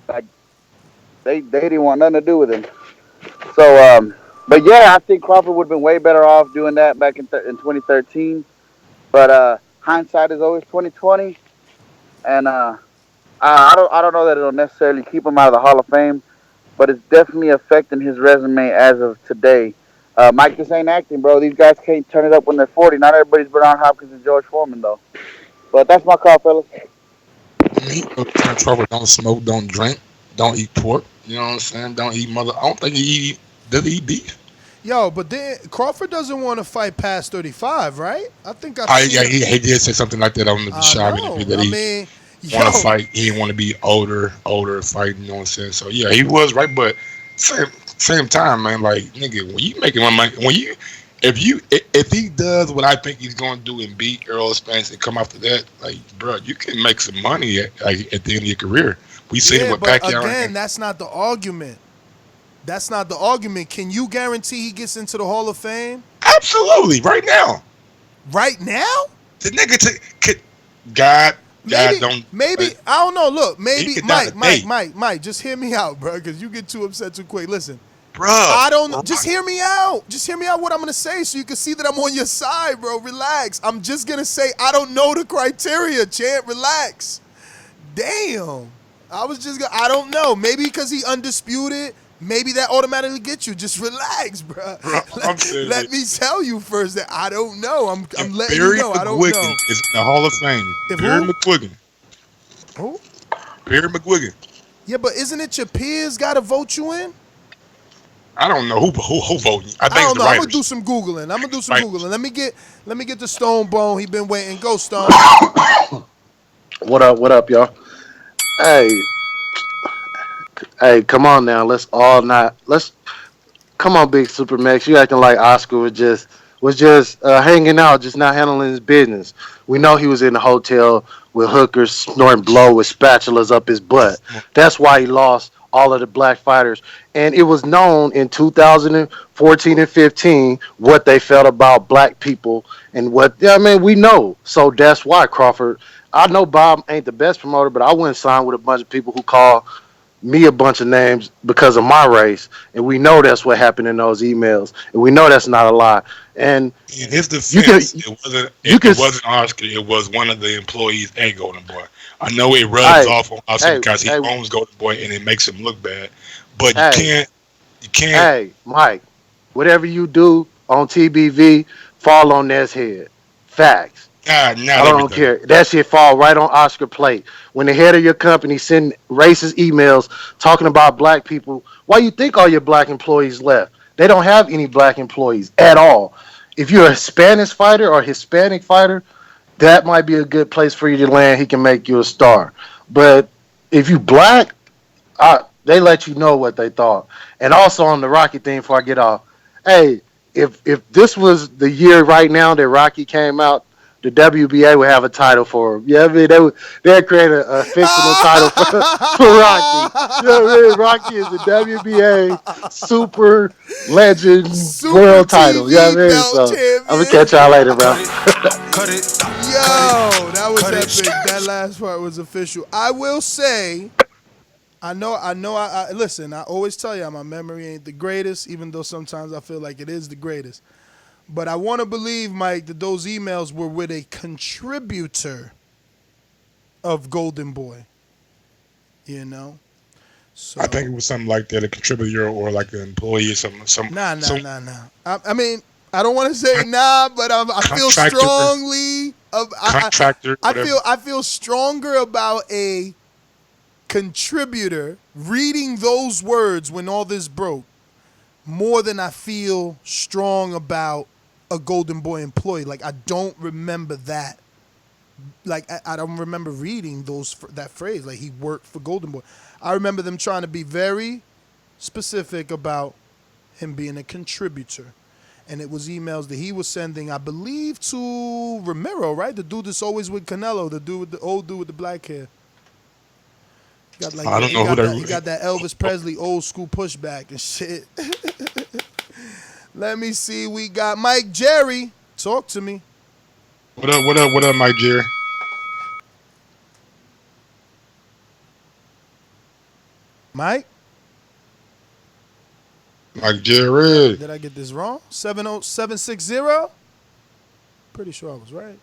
Like they didn't want nothing to do with him. So, but yeah, I think Crawford would have been way better off doing that back in 2013. But hindsight is always 2020, and I don't know that it'll necessarily keep him out of the Hall of Fame. but it's definitely affecting his resume as of today. Mike, this ain't acting, bro. These guys can't turn it up when they're 40. Not everybody's Bernard Hopkins and George Foreman, though. But that's my call, fellas. Me, Terence Crawford don't smoke, don't drink, don't eat pork. You know what I'm saying? Don't eat mother. I don't think he eat. Does he eat beef? Yo, but then Crawford doesn't want to fight past 35, right? I think I've I, seen yeah, it. he did say something like that on the I Shab interview know. that I he mean, want to yo, fight. He didn't want to be older fighting. You know what I'm saying? So yeah, he was right, but same time, man. Like nigga, when you making my money, if he does what I think he's going to do and beat Errol Spence and come after that, like bro, you can make some money at the end of your career. We seen it yeah, with but Pacquiao. again, that's not the argument. That's not the argument. Can you guarantee he gets into the Hall of Fame Absolutely, right now. right now? The nigga God Maybe, don't. I don't know. Look, He maybe could die today. Mike, just hear me out, bro, because you get too upset too quick. Listen, Bro, I don't. Just hear me out. Just hear me out. What I'm gonna say, so you can see that I'm on your side, bro. Relax. I'm just gonna say I don't know the criteria, champ. Relax. Damn. I don't know. Maybe because he undisputed. Maybe that automatically gets you. Just relax, bro. I'm saying Let me tell you first that I don't know. I'm letting you Barry know. I don't McGuigan know. is in the Hall of Fame. If Barry who? McGuigan. Who? Barry McGuigan. Yeah, but isn't it your peers got to vote you in? I don't know who voting. I I think it's don't the know. I'm gonna writers. do some googling. Writers. Let me get the Stone Bone. He been waiting. Go Stone. What up? What up, y'all? Hey, hey, come on now. Let's come on, Big Super Max. You acting like Oscar was just hanging out, just not handling his business. We know he was in the hotel with hookers snorting blow with spatulas up his butt. That's why he lost all of the black fighters. And it was known in 2014 and 15 what they felt about black people and what, yeah, I mean, we know. So that's why Crawford. I know Bob ain't the best promoter, but I wouldn't sign with a bunch of people who call me a bunch of names because of my race, and we know that's what happened in those emails, and we know that's not a lie. And In his you can defense, you can it wasn't Oscar. It was one of the employees at Golden Boy. I know it rubs hey off on Oscar hey because he hey owns Golden Boy and it makes him look bad. But hey you can't. hey Mike, whatever you do on TBV, fall on their head. Facts. I Not don't everything. care. That shit fall right on Oscar plate. When the head of your company send racist emails talking about black people, why you think all your black employees left? They don't have any black employees at all. If you're a Spanish fighter or Hispanic fighter, that might be a good place for you to land. He can make you a star. But if you black, they let you know what they thought. And also on the Rocky thing, before I get off, hey, if this was the year right now that Rocky came out, the WBA would have a title for him. Yeah, I mean they'd create a fictional title for Rocky. You know what I mean? Rocky is the WBA Super Legend Super World Title. You know TV what I mean? belt So I'm gonna champion. catch y'all later, bro. Yo, that was epic. That last part was official. I will say, I listen, I always tell you my memory ain't the greatest, even though sometimes I feel like it is the greatest. But I want to believe, Mike, that those emails were with a contributor of Golden Boy. You know? So I think it was something like that, a contributor or like an employee or something. Nah. I mean, I don't want to say nah, but I feel strongly. Contractor. I feel stronger about a contributor reading those words when all this broke more than I feel strong about a Golden Boy employee. Like I don't remember that. Like I don't remember reading that phrase. Like he worked for Golden Boy. I remember them trying to be very specific about him being a contributor. And it was emails that he was sending, I believe, to Ramiro, right? The dude that's always with Canelo, the old dude with the black hair. I don't know who that. He got that Elvis Presley old school pushback and shit. Let me see. We got Mike Jerry. Talk to me. What up, Mike Jerry? Mike? Mike Jerry. Did I get this wrong? 70760? Pretty sure I was right.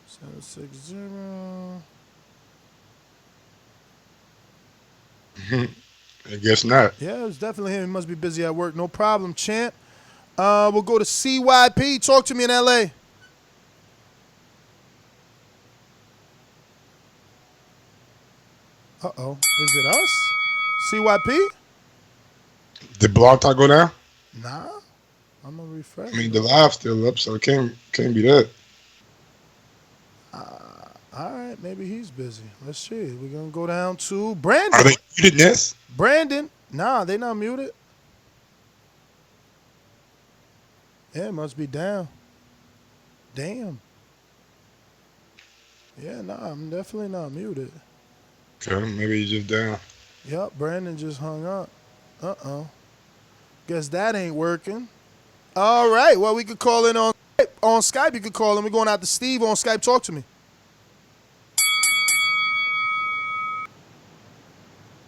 760. I guess not. Yeah, it was definitely him. He must be busy at work. No problem, champ. We'll go to CYP. Talk to me in LA. Uh-oh. Is it us? CYP? Did Blog Talk go down? Nah. I'm going to refresh. I mean, the live's still up, so it can't be that. All right, maybe he's busy. Let's see. We're going to go down to Brandon. Are they muted, Ness? Brandon. Nah, they not muted. Yeah, it must be down. Damn. Yeah, nah, I'm definitely not muted. Okay, maybe he's just down. Yep, Brandon just hung up. Uh-oh. Guess that ain't working. All right, well, we could call in on Skype. On Skype, you could call in. We're going out to Steve on Skype. Talk to me.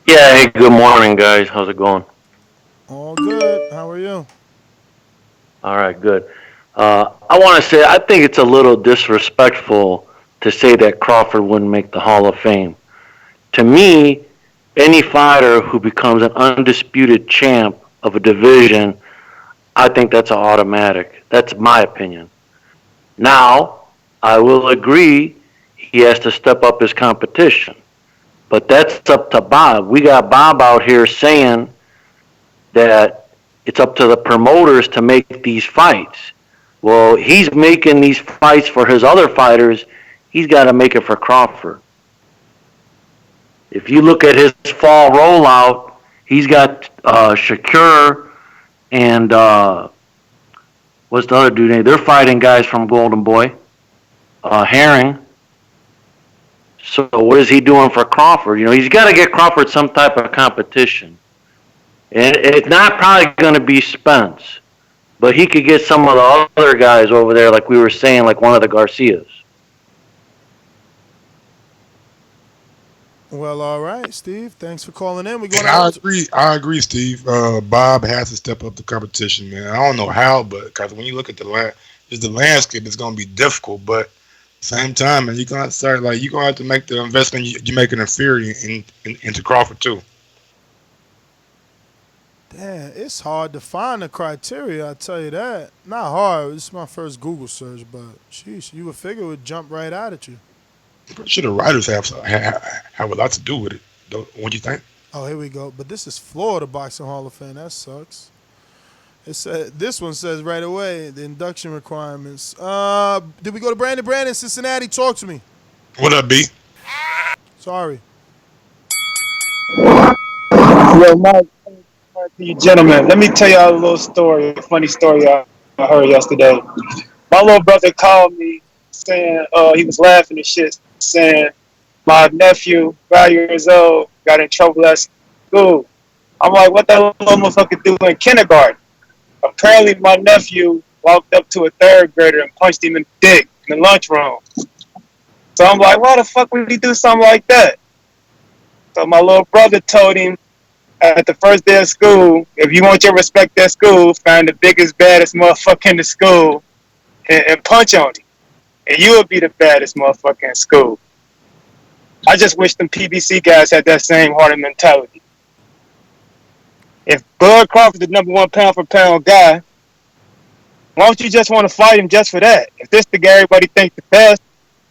Yeah, hey, good morning, guys. How's it going? All good. How are you? All right, good. I want to say I think it's a little disrespectful to say that Crawford wouldn't make the Hall of Fame. To me, any fighter who becomes an undisputed champ of a division, I think that's an automatic. That's my opinion. Now, I will agree he has to step up his competition. But that's up to Bob. We got Bob out here saying that it's up to the promoters to make these fights. Well, he's making these fights for his other fighters. He's got to make it for Crawford. If you look at his fall rollout, he's got Shakur and what's the other dude name? They're fighting guys from Golden Boy. Herring. So what is he doing for Crawford? You know, he's got to get Crawford some type of competition. And it's not probably going to be Spence, but he could get some of the other guys over there, like we were saying, like one of the Garcias. Well, all right, Steve. Thanks for calling in. We're going I agree, Steve. Bob has to step up the competition, man. I don't know how, but because when you look at the landscape, it's going to be difficult. But same time, and you're gonna start you're gonna have to make the investment you make in Fury into Crawford too. Damn, it's hard to find the criteria. I tell you that. Not hard. It's my first Google search, but sheesh, you would figure it would jump right out at you. I'm pretty sure the writers have a lot to do with it. What do you think? Oh, here we go. But this is Florida Boxing Hall of Fame. That sucks. This one says right away the induction requirements. Did we go to Brandon? Brandon, Cincinnati, talk to me. What up, B? Sorry. Yo, Mike, you gentlemen, let me tell y'all a little story, a funny story I heard yesterday. My little brother called me saying, he was laughing and shit, saying my nephew, 5 years old, got in trouble at school. I'm like, what that little motherfucker do in kindergarten? Apparently, my nephew walked up to a third grader and punched him in the dick in the lunchroom. So I'm like, why the fuck would he do something like that? So my little brother told him at the first day of school, if you want your respect at school, find the biggest, baddest motherfucker in the school and punch on him. And you will be the baddest motherfucker in school. I just wish them PBC guys had that same heart and mentality. If Bud Crawford's the number one pound for pound guy, why don't you just want to fight him just for that? If this the guy everybody thinks the best,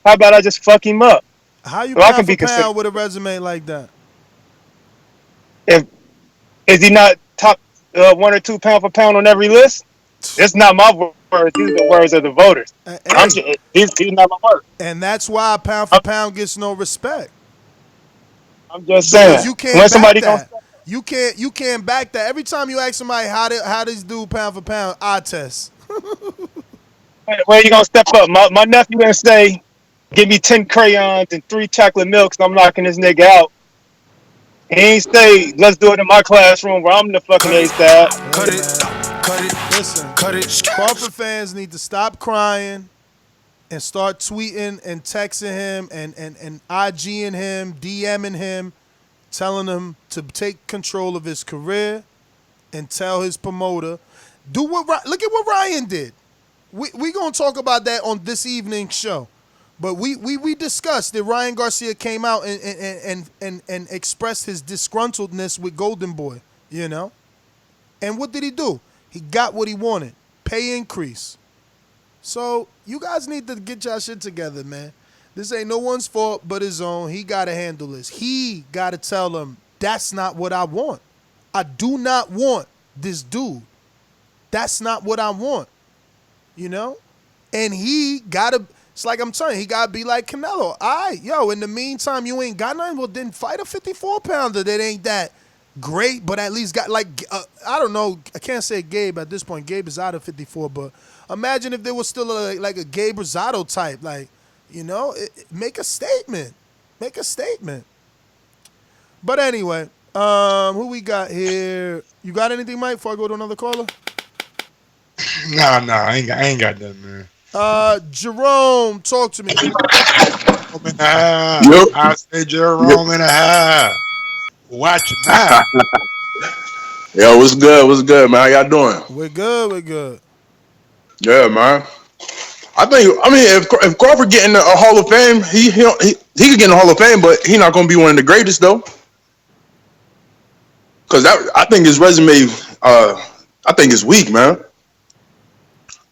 how about I just fuck him up? How you so I pound can for pound with a resume like that? Is he not top 1 or 2 pound for pound on every list? It's not my words. These are the words of the voters. He's not my word. And that's why pound for pound gets no respect. I'm just saying. Because you can't back that. You can't back that. Every time you ask somebody how does do pound for pound, eye test. Where you gonna step up? My nephew gonna say, "Give me 10 crayons and 3 chocolate milks. I'm knocking this nigga out." He ain't say, "Let's do it in my classroom where I'm the fucking A-star." Cut it. Listen, cut it. Crawford fans need to stop crying and start tweeting and texting him and IGing him, DMing him, telling him to take control of his career and tell his promoter, look at what Ryan did. We gonna talk about that on this evening's show. But we discussed that Ryan Garcia came out and expressed his disgruntledness with Golden Boy, you know? And what did he do? He got what he wanted. Pay increase. So you guys need to get y'all shit together, man. This ain't no one's fault but his own. He got to handle this. He got to tell them, that's not what I want. I do not want this dude. That's not what I want, you know? And he got to, it's like I'm telling you, he got to be like Canelo. All right, yo, in the meantime, you ain't got nothing? Well, then fight a 54-pounder that ain't that great, but at least got, like, I don't know, I can't say Gabe at this point. Gabe is out of 54, but imagine if there was still like a Gabe Rosado type, like, you know, make a statement. Make a statement. But anyway, who we got here? You got anything, Mike, before I go to another caller? Nah, I ain't got nothing, man. Jerome, talk to me. I say Jerome in a half. Watch it now. Yo, what's good? What's good, man? How y'all doing? We're good. Yeah, man. I mean, if Crawford get in a Hall of Fame, he could get in the Hall of Fame, but he's not gonna be one of the greatest though. Cause I think his resume, I think it's weak, man.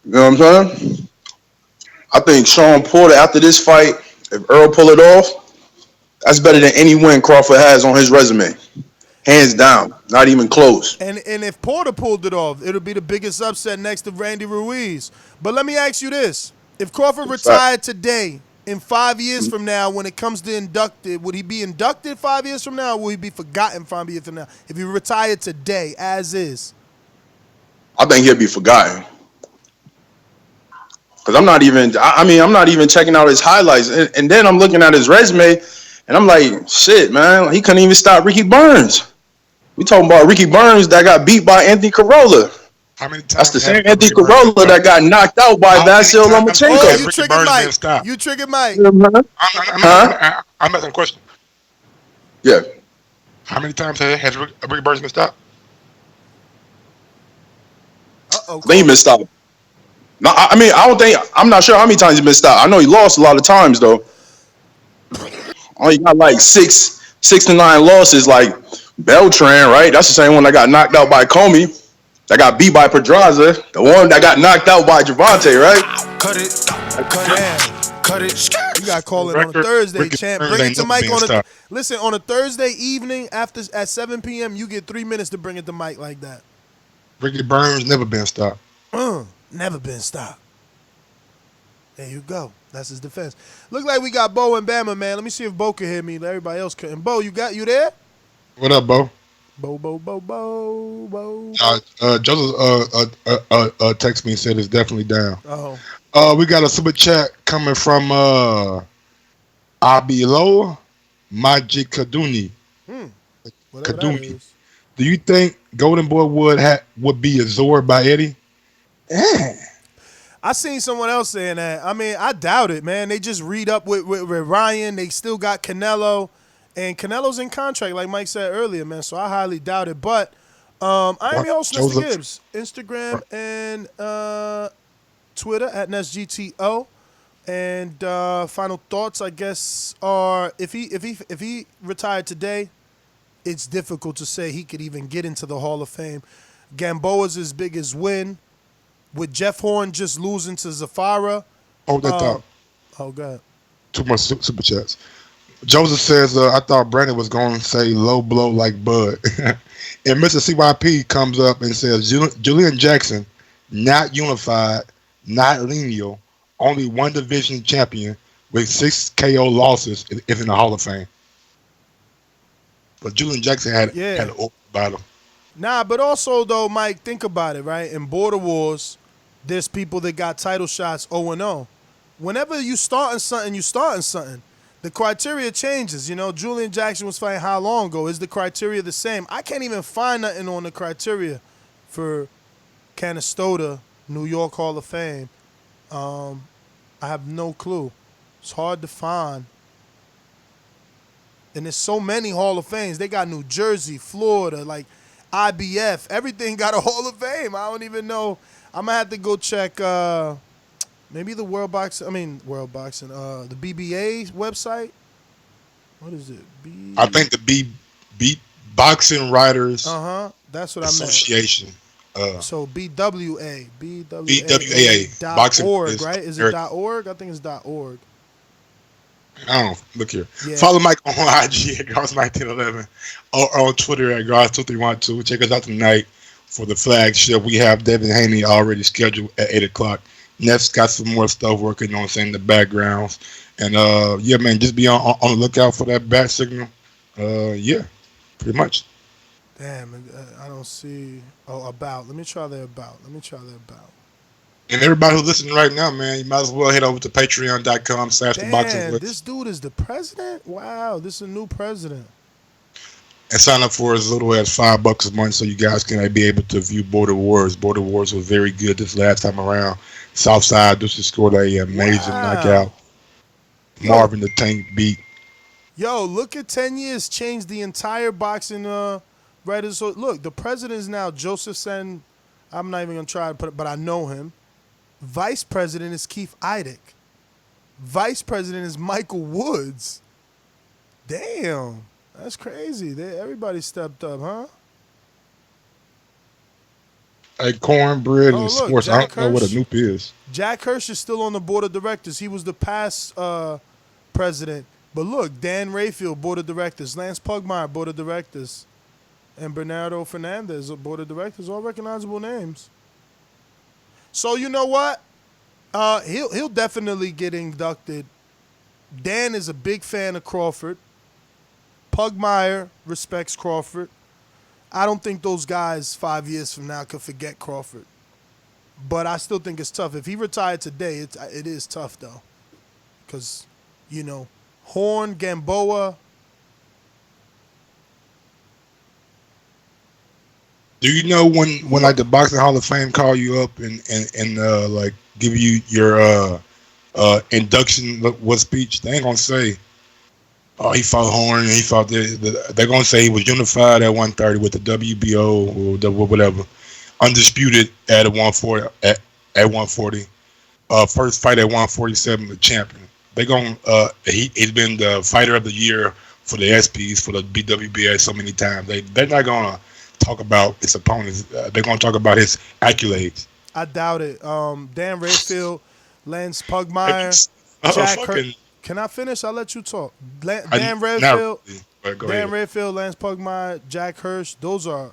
You know what I'm saying? I think Sean Porter after this fight, if Earl pull it off, that's better than any win Crawford has on his resume. Hands down, not even close. And if Porter pulled it off, it'll be the biggest upset next to Randy Ruiz. But let me ask you this. If Crawford retired today, in 5 years from now, when it comes to inducted, would he be inducted 5 years from now, or will he be forgotten 5 years from now? If he retired today, as is. I think he'll be forgotten. Because I'm not even checking out his highlights. And then I'm looking at his resume, and I'm like, shit, man, he couldn't even stop Ricky Burns. We talking about Ricky Burns that got beat by Anthony Corolla. How many times That's the same Anthony Corolla that got knocked out by Vasyl Lomachenko. Oh, you triggered Mike. You triggered Mike. I'm asking a question. Yeah. How many times has Ricky Burns been stopped? Uh-oh. I think he been stopped. No, I'm not sure how many times he's been stopped. I know he lost a lot of times though. Only got like six to 9 losses, like Beltran, right? That's the same one that got knocked out by Comey. That got beat by Pedraza. The one that got knocked out by Javante, right? Cut it. You got to call it on a Thursday, champ. Bring it to Mike listen, on a Thursday evening at 7 p.m., you get 3 minutes to bring it to Mike like that. Ricky Burns never been stopped. Never been stopped. There you go. That's his defense. Look like we got Bo and Bama, man. Let me see if Bo can hear me. Everybody else couldn't. Bo, you there? What up, Bo? Bo. Joseph text me and said it's definitely down. Oh. We got a super chat coming from Abilo Majid Kaduni. Kaduni. Do you think Golden Boy would be absorbed by Eddie? Yeah. I seen someone else saying that. I mean, I doubt it, man. They just read up with Ryan. They still got Canelo. And Canelo's in contract, like Mike said earlier, man. So I highly doubt it. But I am your host, Mr. Gibbs. Instagram and Twitter at NestGTO. And final thoughts, I guess, are if he retired today, it's difficult to say he could even get into the Hall of Fame. Gamboa's his biggest win. With Jeff Horn just losing to Zafara. Hold that thought. Oh, God. Too much super chats. Joseph says, I thought Brandon was going to say low blow like Bud. And Mr. CYP comes up and says, Julian Jackson, not unified, not lineal, only one division champion with 6 KO losses is in the Hall of Fame. But Julian Jackson had an open battle. Nah, but also, though, Mike, think about it, right? In Border Wars, there's people that got title shots 0-0. Whenever you starting something. The criteria changes. You know, Julian Jackson was fighting how long ago? Is the criteria the same? I can't even find nothing on the criteria for Canastota, New York Hall of Fame. I have no clue. It's hard to find. And there's so many Hall of Fames. They got New Jersey, Florida, like IBF. Everything got a Hall of Fame. I don't even know. I'm going to have to go check. Maybe the World Boxing. The BBA website. What is it? I think the B Boxing Writers That's what I meant. Association. So BWA BWAA dot Boxing org, is right? Is it American. .org? I think it's .org. I don't know. Look here. Yeah. Follow Mike on IG at Gauss1911 or on Twitter at Gauss2312. Check us out tonight for the flagship. We have Devin Haney already scheduled at 8 o'clock. Neff's got some more stuff working on in the backgrounds. And yeah, man, just be on the lookout for that bat signal. Yeah, pretty much. Damn, I don't see. Oh, about. Let me try the about. And everybody who's listening right now, man, you might as well head over to patreon.com/theboxing Damn, Blitz this dude is the president? Wow, this is a new president. and sign up for as little as $5 a month so you guys can be able to view Border Wars. Border Wars was very good this last time around. Southside just scored a amazing knockout. Marvin the Tank beat. Yo, look at 10 years changed the entire boxing writers. So look, the president is now Joseph Sen. I'm not even gonna try to put it, but I know him. Vice president is Keith Idec. Vice president is Michael Woods. Damn, that's crazy. Everybody stepped up, huh? Hey, cornbread and sports. I don't know what a Noop is. Jack Hirsch is still on the board of directors. He was the past president. But look, Dan Rayfield, board of directors. Lance Pugmire, board of directors. And Bernardo Fernandez, board of directors. All recognizable names. So you know what? He'll definitely get inducted. Dan is a big fan of Crawford. Pugmire respects Crawford. I don't think those guys 5 years from now could forget Crawford. But I still think it's tough. If he retired today, it is tough, though. Because, you know, Horn, Gamboa. Do you know when like the Boxing Hall of Fame call you up and like give you your induction what speech? They ain't gonna say, oh, he fought Horn and he fought this. They're gonna say he was unified at 130 with the WBO or whatever, undisputed at 140 at 140. First fight at 147, the champion. They're gonna he's been the fighter of the year for the SPs for the BWBA so many times. They're not gonna talk about his opponents. They're gonna talk about his accolades. I doubt it. Dan Rayfield, Lance Pugmire, Jack Hirsch. Can I finish? I'll let you talk. Dan Rayfield, Rayfield, Lance Pugmire, Jack Hirsch. Those are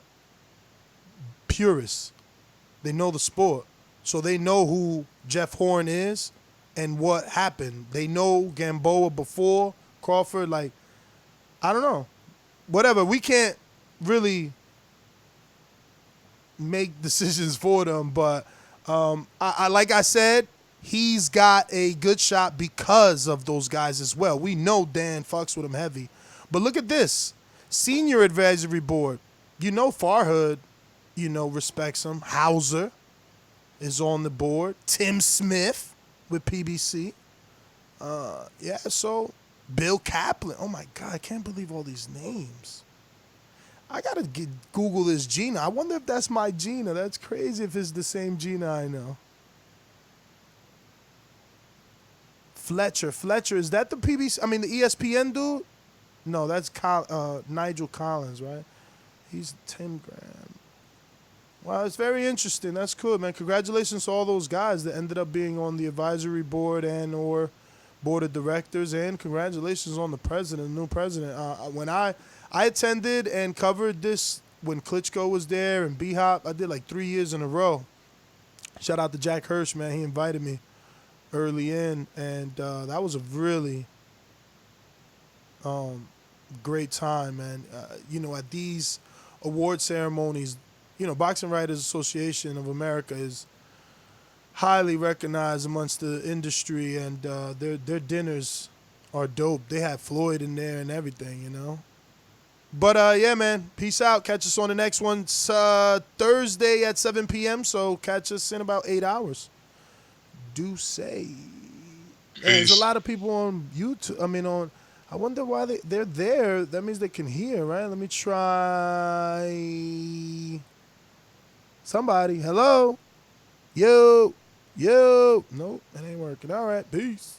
purists. They know the sport, so they know who Jeff Horn is and what happened. They know Gamboa before Crawford. Like, I don't know. Whatever. We can't really make decisions for them, but I like I said, he's got a good shot because of those guys as well. We know Dan fucks with him heavy. But look at this. Senior advisory board. You know Farhood, respects him. Hauser is on the board. Tim Smith with PBC. So Bill Kaplan. Oh my God, I can't believe all these names. I gotta Google this Gina. I wonder if that's my Gina. That's crazy if it's the same Gina I know. Fletcher, is that the PBC? I mean, the ESPN dude? No, that's Nigel Collins, right? He's Tim Graham. Wow, it's very interesting. That's cool, man. Congratulations to all those guys that ended up being on the advisory board and or board of directors, and congratulations on the president, new president. When I attended and covered this when Klitschko was there and B-Hop, I did like 3 years in a row. Shout out to Jack Hirsch, man. He invited me early in, and that was a really great time, man. At these award ceremonies, Boxing Writers Association of America is highly recognized amongst the industry, and their dinners are dope. They have Floyd in there and everything, But, yeah, man, peace out. Catch us on the next one. It's Thursday at 7 p.m., so catch us in about 8 hours. Do say. There's a lot of people on YouTube. I wonder why they're there. That means they can hear, right? Let me try. Somebody. Hello? Yo. Yo, nope, that ain't working. All right, peace.